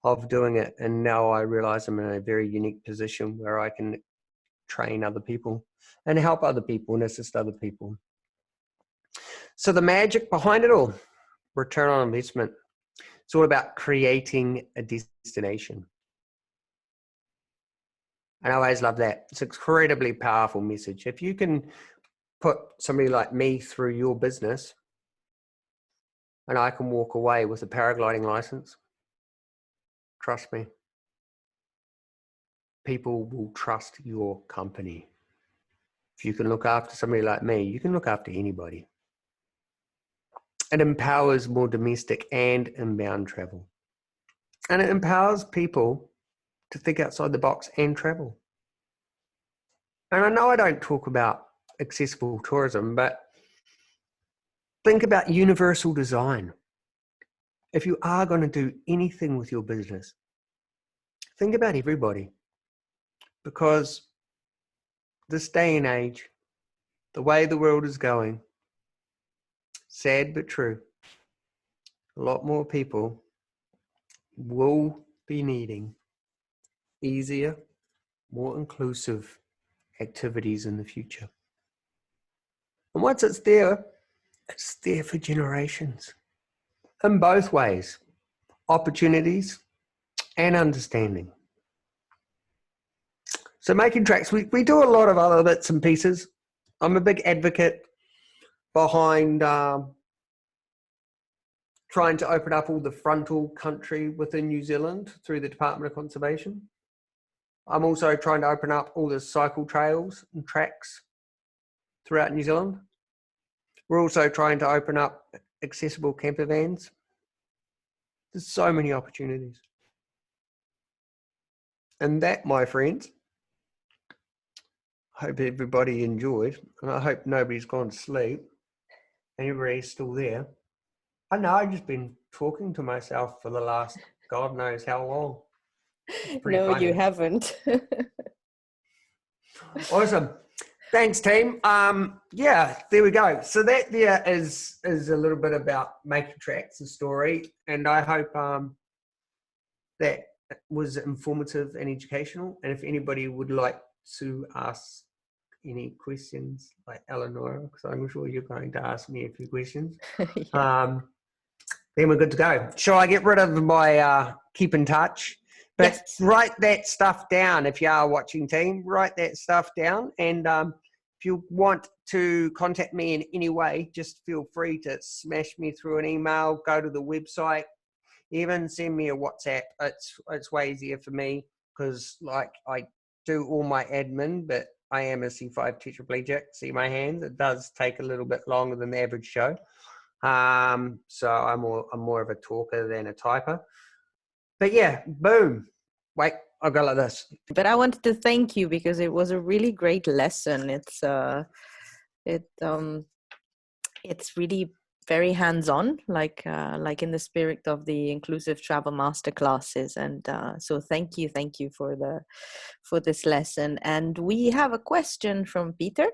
of doing it, and now I realize I'm in a very unique position where I can train other people and help other people and assist other people. So the magic behind it all, return on investment. It's all about creating a destination. And I always love that. It's an incredibly powerful message. If you can put somebody like me through your business, and I can walk away with a paragliding license, trust me, people will trust your company. If you can look after somebody like me, you can look after anybody. It empowers more domestic and inbound travel. And it empowers people to think outside the box and travel. And I know I don't talk about accessible tourism, but think about universal design. If you are going to do anything with your business, think about everybody. Because this day and age, the way the world is going, sad but true, a lot more people will be needing easier, more inclusive activities in the future. And once it's there for generations. In both ways, opportunities and understanding. So Makingtrax, we do a lot of other bits and pieces. I'm a big advocate behind trying to open up all the frontal country within New Zealand through the Department of Conservation. I'm also trying to open up all the cycle trails and tracks throughout New Zealand. We're also trying to open up accessible camper vans. There's so many opportunities. And that, my friends, I hope everybody enjoyed, and I hope nobody's gone to sleep. Everybody's still there. I know I've just been talking to myself for the last God knows how long. No, funny. you haven't. Awesome. Thanks, team. Yeah, there we go. So that there is a little bit about Makingtrax, the story, and I hope that was informative and educational. And if anybody would like to ask any questions, like Eleanor, because I'm sure you're going to ask me a few questions, yeah. Then we're good to go. Shall I get rid of my keep in touch? But yes. Write that stuff down if you are watching, team. Write that stuff down. And if you want to contact me in any way, just feel free to smash me through an email, go to the website, even send me a WhatsApp. It's way easier for me because like I do all my admin, but I am a C5 tetraplegic. See my hands? It does take a little bit longer than the average show. So I'm more of a talker than a typer. But yeah, boom. Wait, I'll go like this. But I wanted to thank you because it was a really great lesson. It's really very hands-on, like in the spirit of the inclusive travel masterclasses. And so thank you for this lesson. And we have a question from Peter,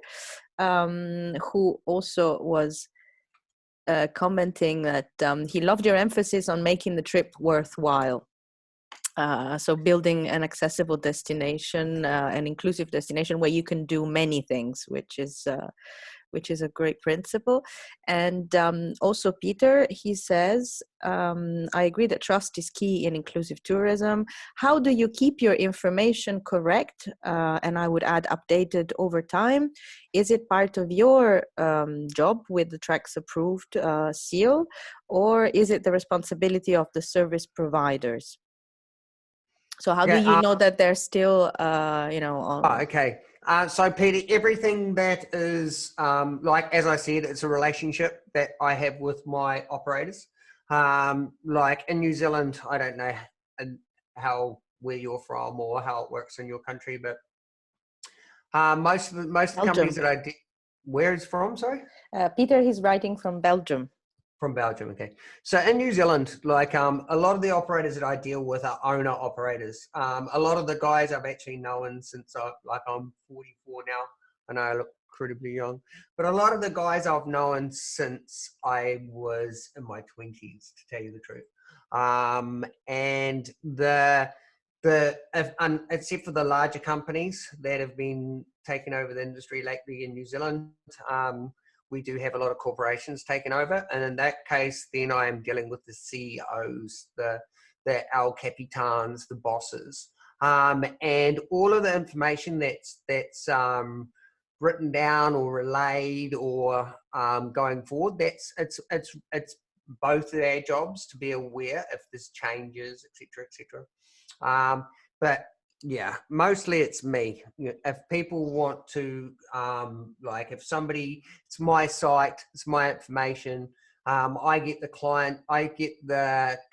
who also was commenting that he loved your emphasis on making the trip worthwhile. So building an accessible destination, an inclusive destination where you can do many things, which is a great principle. And also Peter, he says, I agree that trust is key in inclusive tourism. How do you keep your information correct? And I would add updated over time. Is it part of your job with the Trax approved seal, or is it the responsibility of the service providers? So how do you know that they're still, on? Okay. So Peter, everything that is, like, as I said, it's a relationship that I have with my operators. Like in New Zealand, I don't know where you're from or how it works in your country, but most of the companies that I did, where is from, sorry? Peter, he's writing from Belgium. From Belgium, okay. So in New Zealand, like a lot of the operators that I deal with are owner operators. A lot of the guys I've actually known since I'm 44 now. I know I look incredibly young, but a lot of the guys I've known since I was in my 20s, to tell you the truth. And except for the larger companies that have been taking over the industry lately in New Zealand, we do have a lot of corporations taken over, and in that case, then I am dealing with the CEOs, the El Capitans, the bosses, and all of the information that's written down or relayed or going forward. It's both of their jobs to be aware if there's changes, etc., etc. But yeah, mostly it's me. If people want to, like if somebody, it's my site, it's my information. I get the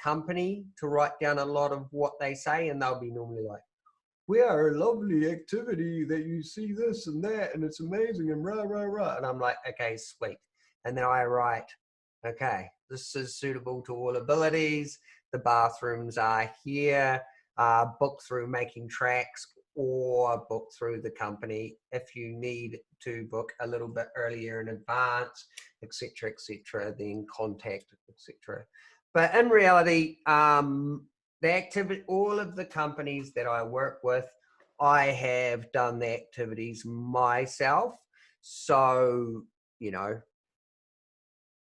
company to write down a lot of what they say, and they'll be normally like, "We are a lovely activity that you see this and that, and it's amazing and rah rah rah." And I'm like, "Okay, sweet." And then I write, "Okay, this is suitable to all abilities. The bathrooms are here. Book through Makingtrax or book through the company if you need to book a little bit earlier in advance, etc., etc. Then contact, etc." But in reality, the activity, all of the companies that I work with, I have done the activities myself. So,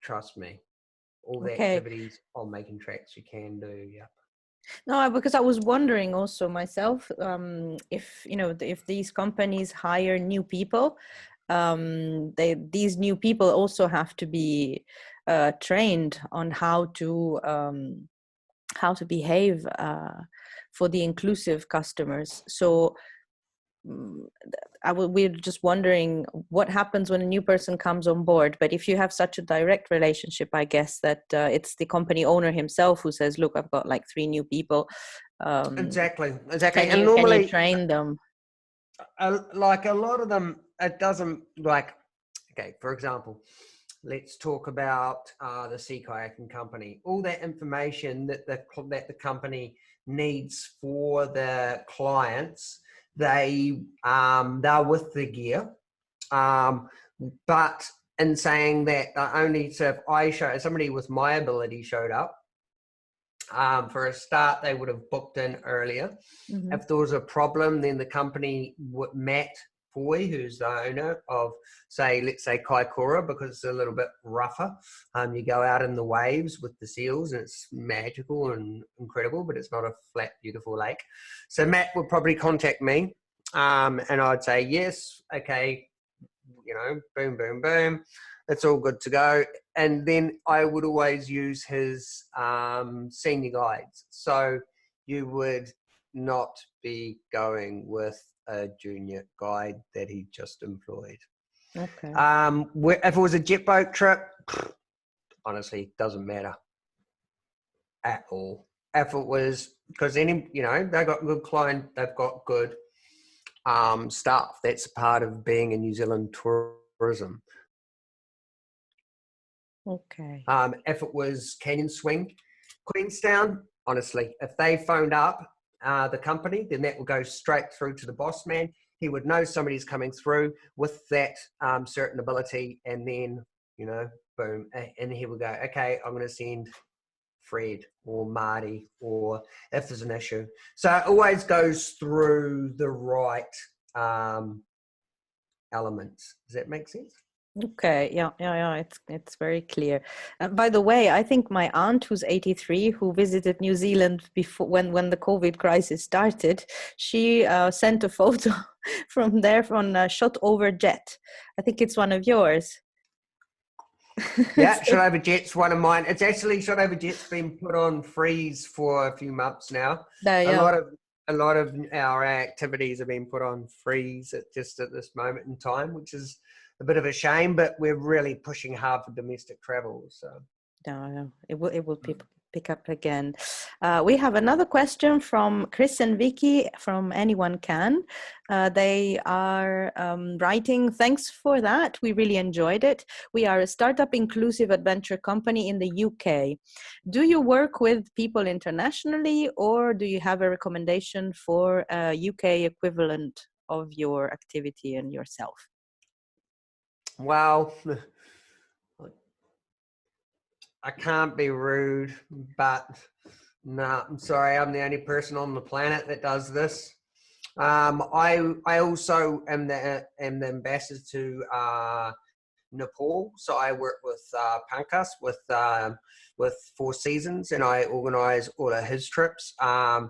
trust me, all the Okay. activities on Makingtrax you can do. Yeah. No, because I was wondering also myself, if if these companies hire new people, these new people also have to be trained on how to behave for the inclusive customers. So we're just wondering what happens when a new person comes on board. But if you have such a direct relationship, I guess that it's the company owner himself who says, "Look, I've got like 3 new people. Exactly. Can you train them?" Like a lot of them, it doesn't like. Okay, for example, let's talk about the sea kayaking company. All that information that the company needs for the clients, they're with the gear. But in saying that, only so if I show somebody with my ability showed up, for a start, they would have booked in earlier. Mm-hmm. If there was a problem, then the company, Matt Foy, who's the owner of, let's say Kaikoura, because it's a little bit rougher. You go out in the waves with the seals, and it's magical and incredible, but it's not a flat, beautiful lake. So Matt would probably contact me, and I'd say, yes, okay, boom, boom, boom. It's all good to go. And then I would always use his senior guides. So you would not be going with a junior guide that he just employed. Okay. If it was a jet boat trip, honestly, doesn't matter at all. If it was, because they've got good client, they've got good staff. That's part of being in New Zealand tourism. Okay. If it was Canyon Swing, Queenstown, honestly, if they phoned up the company, then that would go straight through to the boss man. He would know somebody's coming through with that certain ability, and then, boom, and he would go, okay, I'm going to send Fred or Marty, or if there's an issue. So it always goes through the right elements. Does that make sense? Okay, yeah. It's very clear. By the way, I think my aunt, who's 83, who visited New Zealand before when the COVID crisis started, she sent a photo from there from shot over jet. I think it's one of yours. Yeah, Shot Over Jet's one of mine. It's actually Shot Over Jet's been put on freeze for a few months now. A lot of our activities have been put on freeze at this moment in time, which is a bit of a shame, but we're really pushing hard for domestic travel. So no, it will pick up again. We have another question from Chris and Vicky from Anyone Can. They are writing, thanks for that. We really enjoyed it. We are a startup inclusive adventure company in the UK. Do you work with people internationally, or do you have a recommendation for a UK equivalent of your activity and yourself? Well, I can't be rude, but no, I'm sorry. I'm the only person on the planet that does this. I also am the ambassador to Nepal, so I work with Pankaj with Four Seasons, and I organise all of his trips. I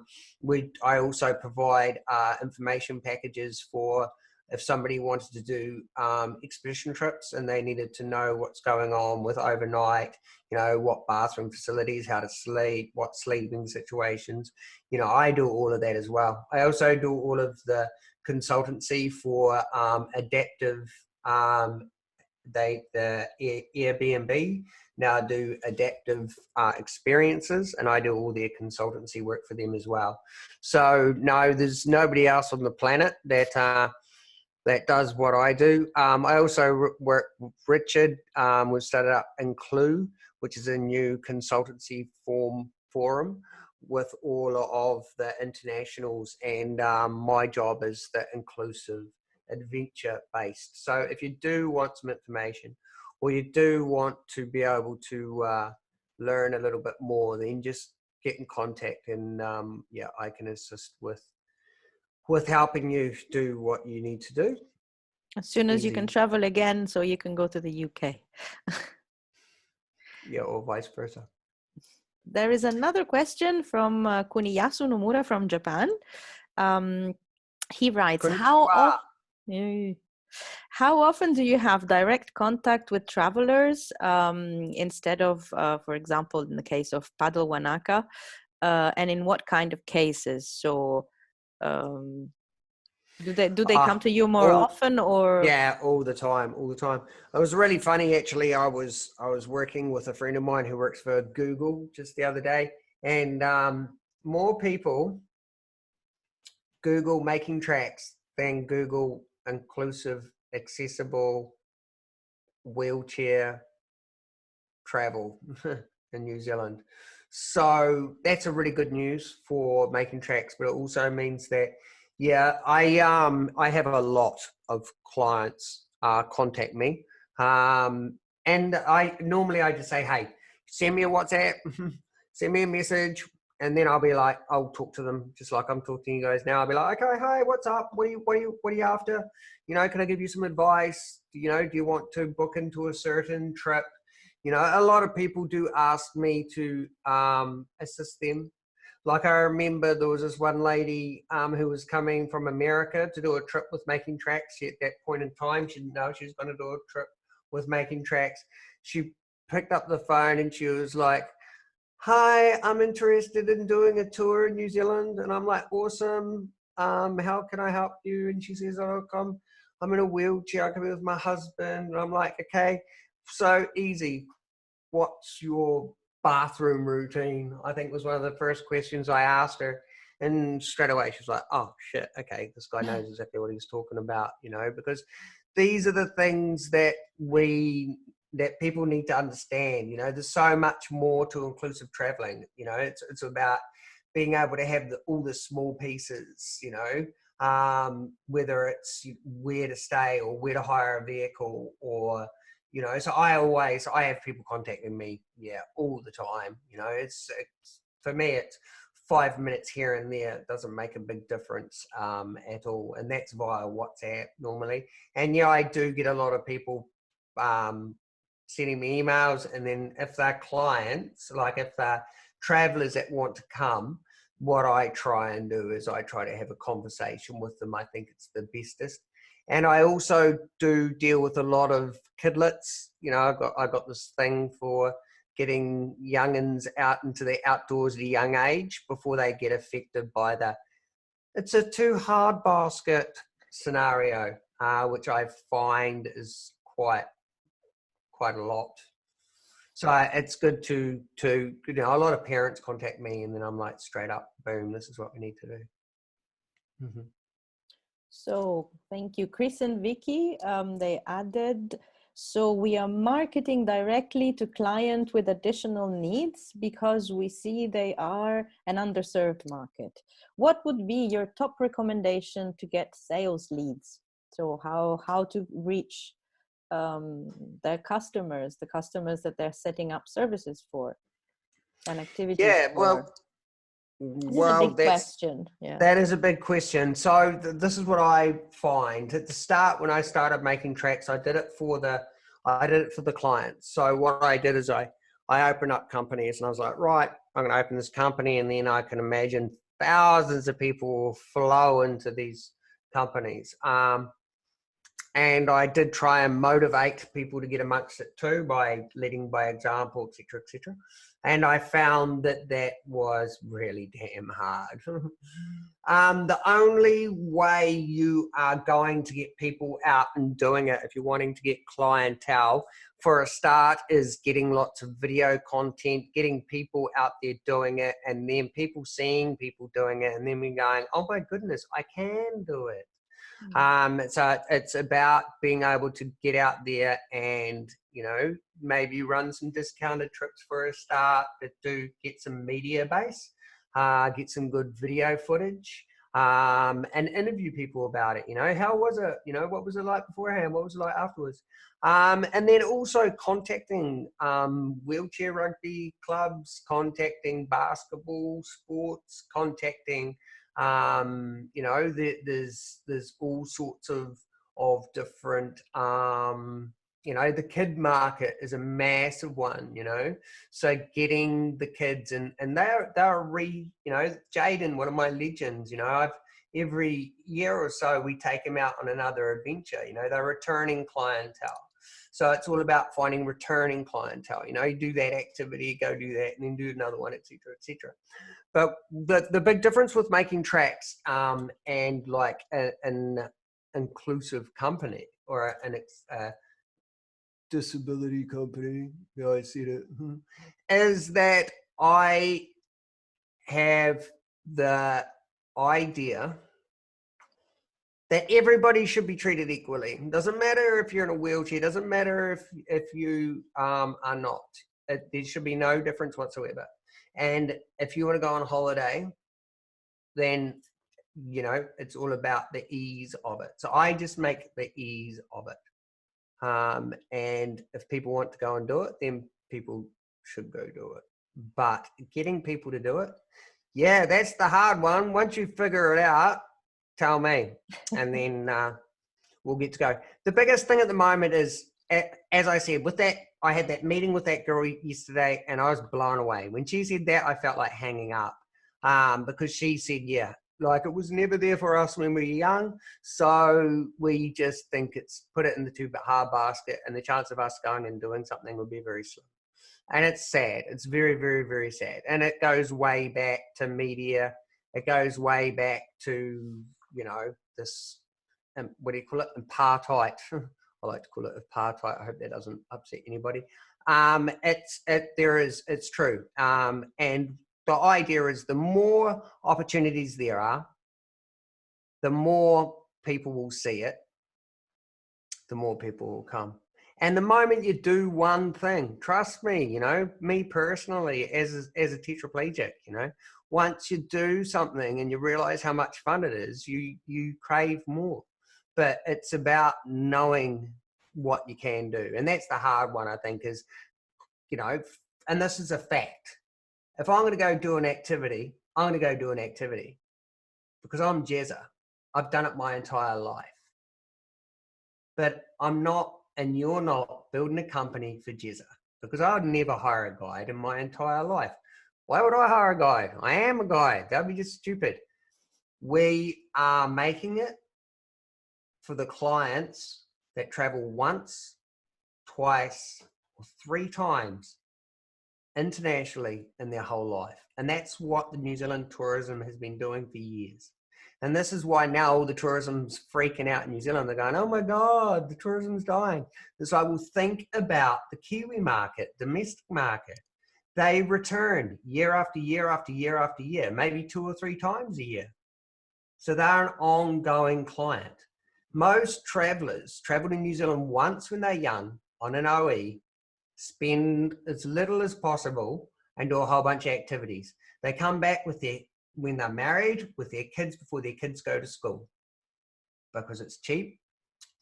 also provide information packages for if somebody wanted to do expedition trips and they needed to know what's going on with overnight, you know, what bathroom facilities, how to sleep, what sleeping situations, you know, I do all of that as well. I also do all of the consultancy for adaptive, the Airbnb now do adaptive experiences, and I do all their consultancy work for them as well. So no, there's nobody else on the planet that that does what I do. I also work with Richard. We've started up Include, which is a new consultancy forum with all of the internationals, and my job is the inclusive adventure based. So if you do want some information, or you do want to be able to learn a little bit more, then just get in contact, and yeah, I can assist with helping you do what you need to do. As soon as you can travel again, so you can go to the UK. Yeah, or vice versa. There is another question from Kuniyasu Nomura from Japan. He writes, how often do you have direct contact with travelers instead of, for example, in the case of Paddle Wanaka, and in what kind of cases? So do they come to you more often, or? Yeah, all the time. It was really funny, actually. I was working with a friend of mine who works for Google just the other day, and more people Google Makingtrax than Google inclusive, accessible wheelchair travel in New Zealand. So that's a really good news for Makingtrax, but it also means that, yeah, I have a lot of clients contact me, and I just say, hey, send me a WhatsApp, send me a message, and then I'll be like, I'll talk to them just like I'm talking to you guys now. I'll be like, okay, hi, what's up? What are you after? You know, can I give you some advice? You know, do you want to book into a certain trip? You know, a lot of people do ask me to assist them. Like, I remember there was this one lady who was coming from America to do a trip with Makingtrax. At that point in time, she didn't know she was going to do a trip with Makingtrax. She picked up the phone and she was like, hi, I'm interested in doing a tour in New Zealand. And I'm like, awesome. How can I help you? And she says, oh, I'm in a wheelchair. I can be with my husband. And I'm like, okay, so easy. What's your bathroom routine? I think was one of the first questions I asked her. And straight away, she was like, oh, shit, okay, this guy knows exactly what he's talking about, you know, because these are the things that people need to understand. You know, there's so much more to inclusive traveling. You know, it's about being able to have all the small pieces, you know, whether it's where to stay or where to hire a vehicle, or, you know, so I have people contacting me, yeah, all the time. You know, it's for me, it's 5 minutes here and there. It doesn't make a big difference at all. And that's via WhatsApp normally. And yeah, I do get a lot of people sending me emails. And then if they're clients, like if they're travelers that want to come, what I try and do is I try to have a conversation with them. I think it's the bestest. And I also do deal with a lot of kidlets. You know, I got this thing for getting youngins out into the outdoors at a young age before they get affected by it's a too hard basket scenario, which I find is quite a lot. So it's good to, you know, a lot of parents contact me and then I'm like, straight up, boom, this is what we need to do. Mm-hmm. So thank you, Chris and Vicky. They added, so we are marketing directly to client with additional needs because we see they are an underserved market. What would be your top recommendation to get sales leads? So how to reach their customers, the customers that they're setting up services for and activities for? Well, that's a big question. Yeah, that is a big question. So this is what I find at the start when I started Makingtrax. I did it for the clients. So what I did is I opened up companies and I was like, right, I'm going to open this company, and then I can imagine thousands of people will flow into these companies. And I did try and motivate people to get amongst it too by leading by example, etc., etc. And I found that that was really damn hard. The only way you are going to get people out and doing it, if you're wanting to get clientele, for a start, is getting lots of video content, getting people out there doing it, and then people seeing people doing it, and then we going, oh my goodness, I can do it. So it's about being able to get out there and, you know, maybe run some discounted trips for a start, but do get some media base, get some good video footage, and interview people about it. You know, how was it? You know, what was it like beforehand? What was it like afterwards? And then also contacting wheelchair rugby clubs, contacting basketball sports, contacting you know, there's all sorts of different, you know, the kid market is a massive one, you know, so getting the kids and they're you know, Jaden, one of my legends, you know, every year or so we take him out on another adventure, you know, they're returning clientele. So it's all about finding returning clientele, you know, you do that activity, go do that, and then do another one, etc., etc. But the big difference with Makingtrax and like an inclusive company or a disability company, yeah, I said it, is that I have the idea that everybody should be treated equally. It doesn't matter if you're in a wheelchair, it doesn't matter if you are not. There should be no difference whatsoever. And if you want to go on holiday, then, you know, it's all about the ease of it. So I just make the ease of it. And if people want to go and do it, then people should go do it. But getting people to do it, yeah, that's the hard one. Once you figure it out, tell me. And then we'll get to go. The biggest thing at the moment is, as I said, with that, I had that meeting with that girl yesterday and I was blown away. When she said that, I felt like hanging up because she said, yeah, like it was never there for us when we were young. So we just think it's put it in the too hard basket and the chance of us going and doing something would be very slim. And it's sad. It's very, very, very sad. And it goes way back to media. It goes way back to, you know, this, what do you call it? Apartheid. I like to call it apartheid. I hope that doesn't upset anybody. It's true. And the idea is the more opportunities there are, the more people will see it, the more people will come. And the moment you do one thing, trust me, you know, me personally as a tetraplegic, you know, once you do something and you realize how much fun it is, you crave more. But it's about knowing what you can do. And that's the hard one, I think, is, you know, and this is a fact. If I'm going to go do an activity, I'm going to go do an activity because I'm Jezza. I've done it my entire life. But I'm not, and you're not, building a company for Jezza because I would never hire a guide in my entire life. Why would I hire a guide? I am a guide. That would be just stupid. We are making it for the clients that travel once, twice, or 3 times internationally in their whole life. And that's what the New Zealand tourism has been doing for years. And this is why now all the tourism's freaking out in New Zealand. They're going, oh my God, the tourism's dying. So I will think about the Kiwi market, domestic market. They return year after year after year after year, maybe 2 or 3 times a year. So they're an ongoing client. Most travelers travel to New Zealand once when they're young on an OE, spend as little as possible and do a whole bunch of activities. They come back when they're married with their kids before their kids go to school because it's cheap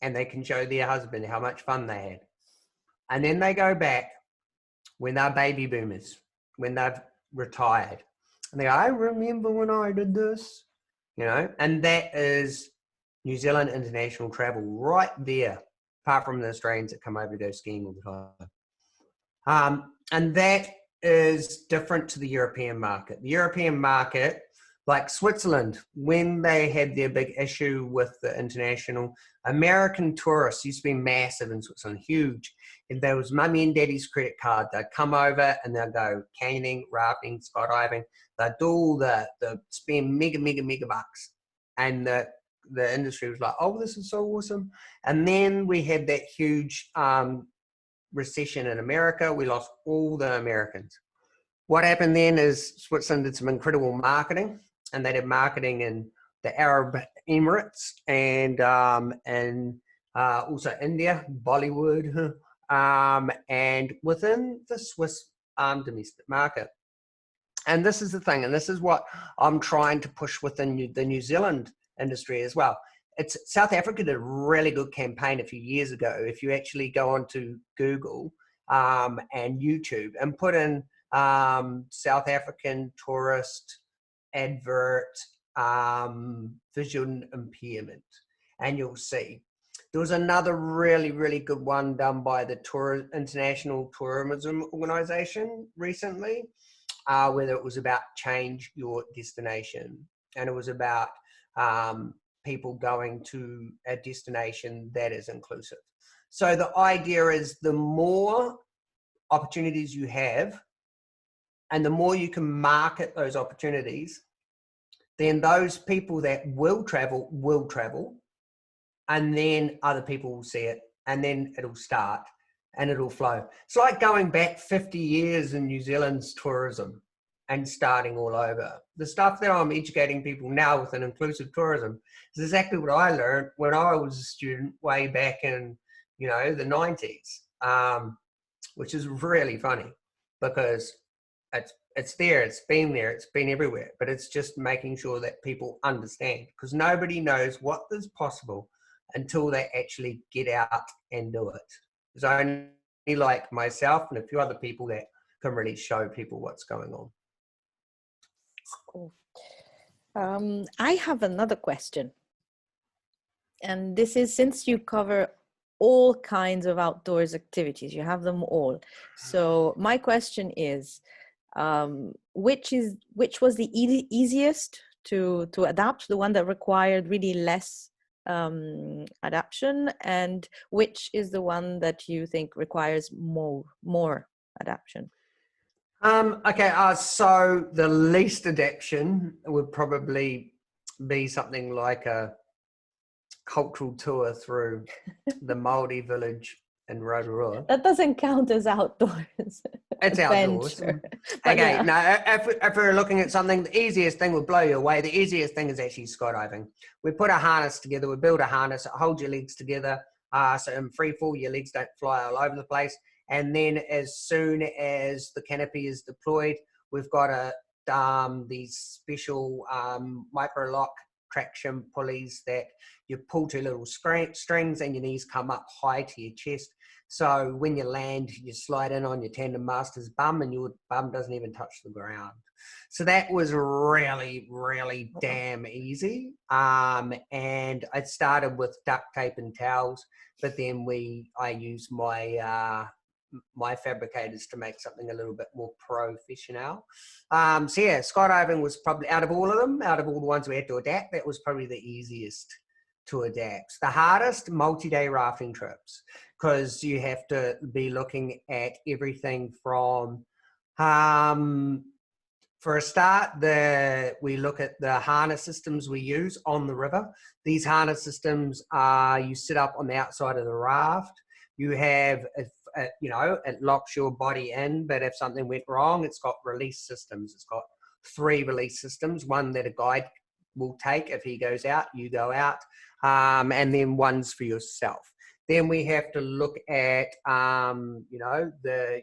and they can show their husband how much fun they had. And then they go back when they're baby boomers, when they've retired. And they go, I remember when I did this, you know, and that is New Zealand international travel right there, apart from the Australians that come over to go skiing all the time. And that is different to the European market. The European market, Like Switzerland, when they had their big issue with the international, American tourists used to be massive in Switzerland, huge. And there was mummy and daddy's credit card. They'd come over and they'd go canyoning, rafting, skydiving. They'd do all the spend mega bucks. And the industry was like, oh, this is so awesome. And then we had that huge recession in America. We lost all the Americans. What happened then is Switzerland did some incredible marketing, and they did marketing in the Arab Emirates and also India, Bollywood, and within the Swiss domestic market. And this is the thing, and this is what I'm trying to push within the New Zealand industry as well. South Africa did a really good campaign a few years ago. If you actually go onto Google and YouTube and put in South African tourist advert visual impairment, and you'll see. There was another really good one done by the International Tourism Organization recently, where it was about change your destination, and it was about people going to a destination that is inclusive. So the idea is the more opportunities you have and the more you can market those opportunities, then those people that will travel, and then other people will see it, and then it'll start and it'll flow. It's like going back 50 years in New Zealand's tourism and starting all over. The stuff that I'm educating people now with an inclusive tourism is exactly what I learned when I was a student way back in, the 90s, which is really funny because it's there, it's been everywhere, but it's just making sure that people understand, because nobody knows what is possible until they actually get out and do it. There's only like myself and a few other people that can really show people what's going on. Cool. I have another question. And this is, since you cover all kinds of outdoors activities, you have them all. So my question is, which was the easiest to adapt, the one that required really less adaptation, and which is the one that you think requires more adaptation? Okay, so the least adaptation would probably be something like a cultural tour through the Māori village in Rotorua. That doesn't count as outdoors. It's outdoors. Okay, yeah. No, if we're looking at something, the easiest thing would blow you away. The easiest thing is actually skydiving. We put a harness together, we build a harness, it holds your legs together, so in free fall, your legs don't fly all over the place. And then as soon as the canopy is deployed, we've got these special micro lock traction pulleys that you pull two little strings and your knees come up high to your chest. So when you land, you slide in on your tandem master's bum and your bum doesn't even touch the ground. So that was really damn easy. And I started with duct tape and towels, but then I used my fabricators to make something a little bit more professional. So yeah, skydiving was probably, out of all the ones we had to adapt, that was probably the easiest to adapt. The hardest, multi-day rafting trips, because you have to be looking at everything from, for a start, we look at the harness systems we use on the river. These harness systems are, you sit up on the outside of the raft. You have, it locks your body in, but if something went wrong, it's got release systems. It's got 3 release systems, one that a guide will take. If he goes out, you go out, and then one's for yourself. Then we have to look at,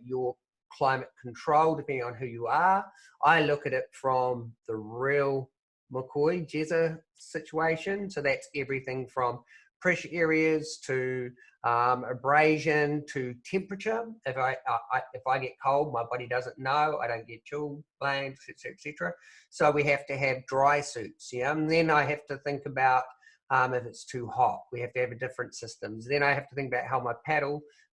your climate control, depending on who you are. I look at it from the real McCoy Jezza situation. So that's everything from pressure areas to abrasion to temperature. If I get cold, my body doesn't know. I don't get chill blains, etc. So we have to have dry suits. And then I have to think about If it's too hot, we have to have a different systems. Then I have to think about how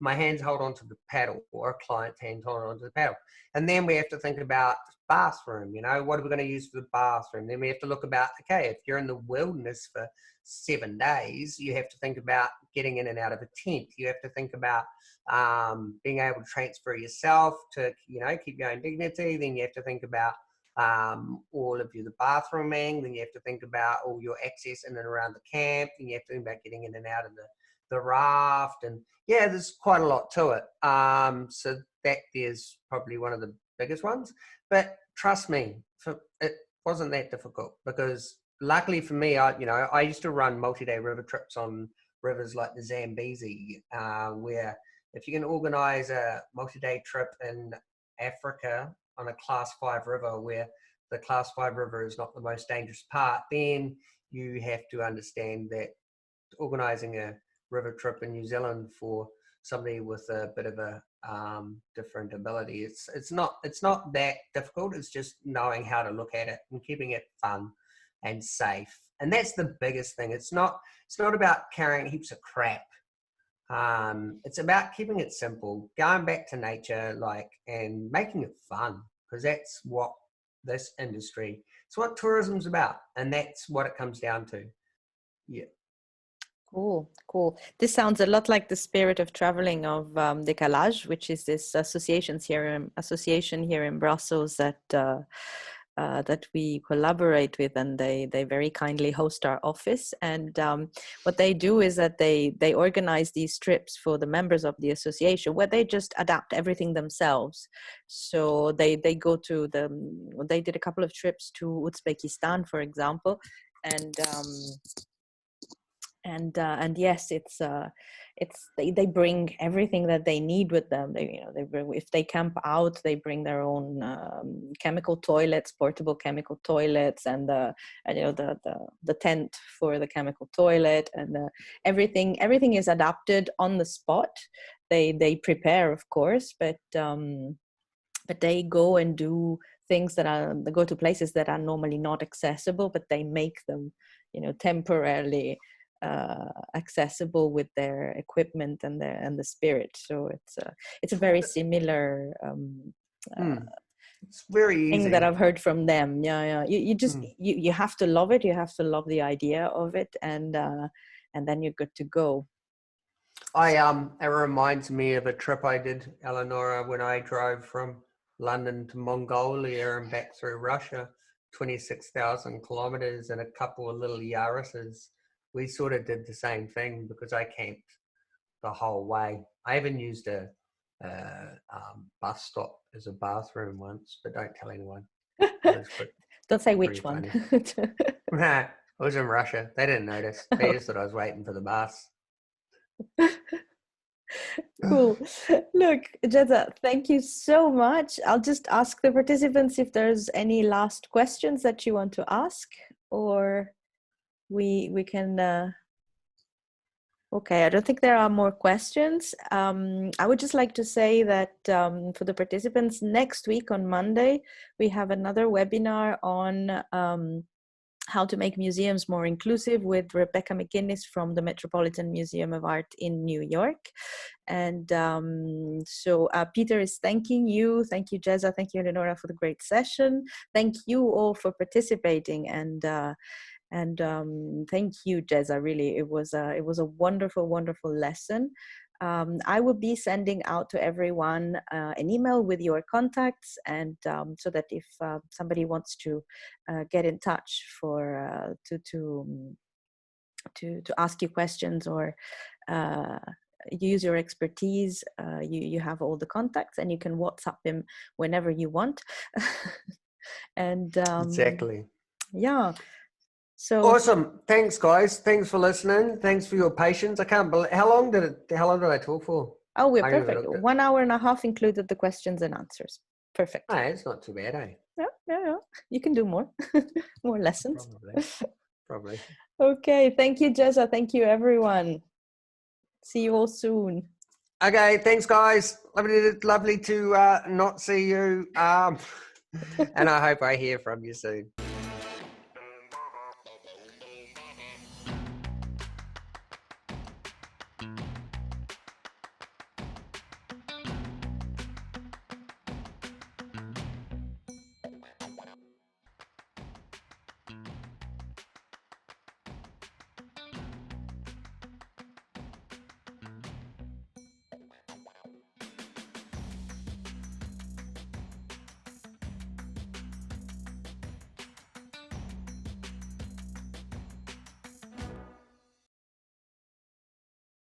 my hands hold onto the paddle, or a client's hands hold onto the paddle. And then we have to think about bathroom, what are we going to use for the bathroom? Then we have to look about, okay, if you're in the wilderness for 7 days, you have to think about getting in and out of a tent. You have to think about being able to transfer yourself to, keep your own dignity. Then you have to think about all of the bathrooming. Then you have to think about all your access in and around the camp. Then you have to think about getting in and out of the raft. And yeah, there's quite a lot to it. So that is probably one of the biggest ones. But trust me, it wasn't that difficult, because luckily for me, I used to run multi-day river trips on rivers like the Zambezi, where if you can organize a multi-day trip in Africa on a class 5 river, where the class 5 river is not the most dangerous part, then you have to understand that organizing a river trip in New Zealand for somebody with a bit of a different ability, it's not that difficult. It's just knowing how to look at it and keeping it fun and safe. And that's the biggest thing. It's not about carrying heaps of crap. It's about keeping it simple, going back to nature, and making it fun, because that's what this industry, it's what tourism's about, and that's what it comes down to. Yeah. Cool. This sounds a lot like the spirit of traveling of Décalage, which is this association here in Brussels that we collaborate with, and they very kindly host our office. And what they do is that they organize these trips for the members of the association, where they just adapt everything themselves. So they go to they did a couple of trips to Uzbekistan, for example, and yes, they bring everything that they need with them. If they camp out, they bring their own chemical toilets, portable chemical toilets, and the tent for the chemical toilet, and everything is adapted on the spot. They prepare, of course, but they go and do things they go to places that are normally not accessible, but they make them temporarily accessible with their equipment and the spirit. So it's a very similar it's very easy thing that I've heard from them. Yeah. You just you have to love it. You have to love the idea of it, and then you're good to go. It reminds me of a trip I did, Eleonora, when I drove from London to Mongolia and back through Russia, 26,000 kilometers, and a couple of little Yaris's. We sort of did the same thing, because I camped the whole way. I even used a bus stop as a bathroom once, but don't tell anyone. Don't say which one. Nah, I was in Russia. They didn't notice. They just thought I was waiting for the bus. Cool. Look, Jezza, thank you so much. I'll just ask the participants if there's any last questions that you want to ask, or we can okay, I don't think there are more questions. I would just like to say that for the participants, next week on Monday we have another webinar on how to make museums more inclusive with Rebecca McGuinness from the Metropolitan Museum of Art in New York. And so Peter is thanking you. Thank you, Jezza. Thank you, Eleonora, for the great session. Thank you all for participating. And thank you, Jezza. Really, it was a wonderful, wonderful lesson. I will be sending out to everyone an email with your contacts, and so that if somebody wants to get in touch for to ask you questions or use your expertise, you have all the contacts, and you can WhatsApp him whenever you want. And Exactly. Yeah. So awesome. Thanks, guys. Thanks for listening. Thanks for your patience. I can't believe how long did I talk for? Oh, we're perfect. 1 hour and a half included the questions and answers. Perfect. Oh, it's not too bad, eh? Yeah. You can do more. More lessons. Probably. Okay. Thank you, Jezza. Thank you, everyone. See you all soon. Okay. Thanks, guys. Lovely to not see you. And I hope I hear from you soon.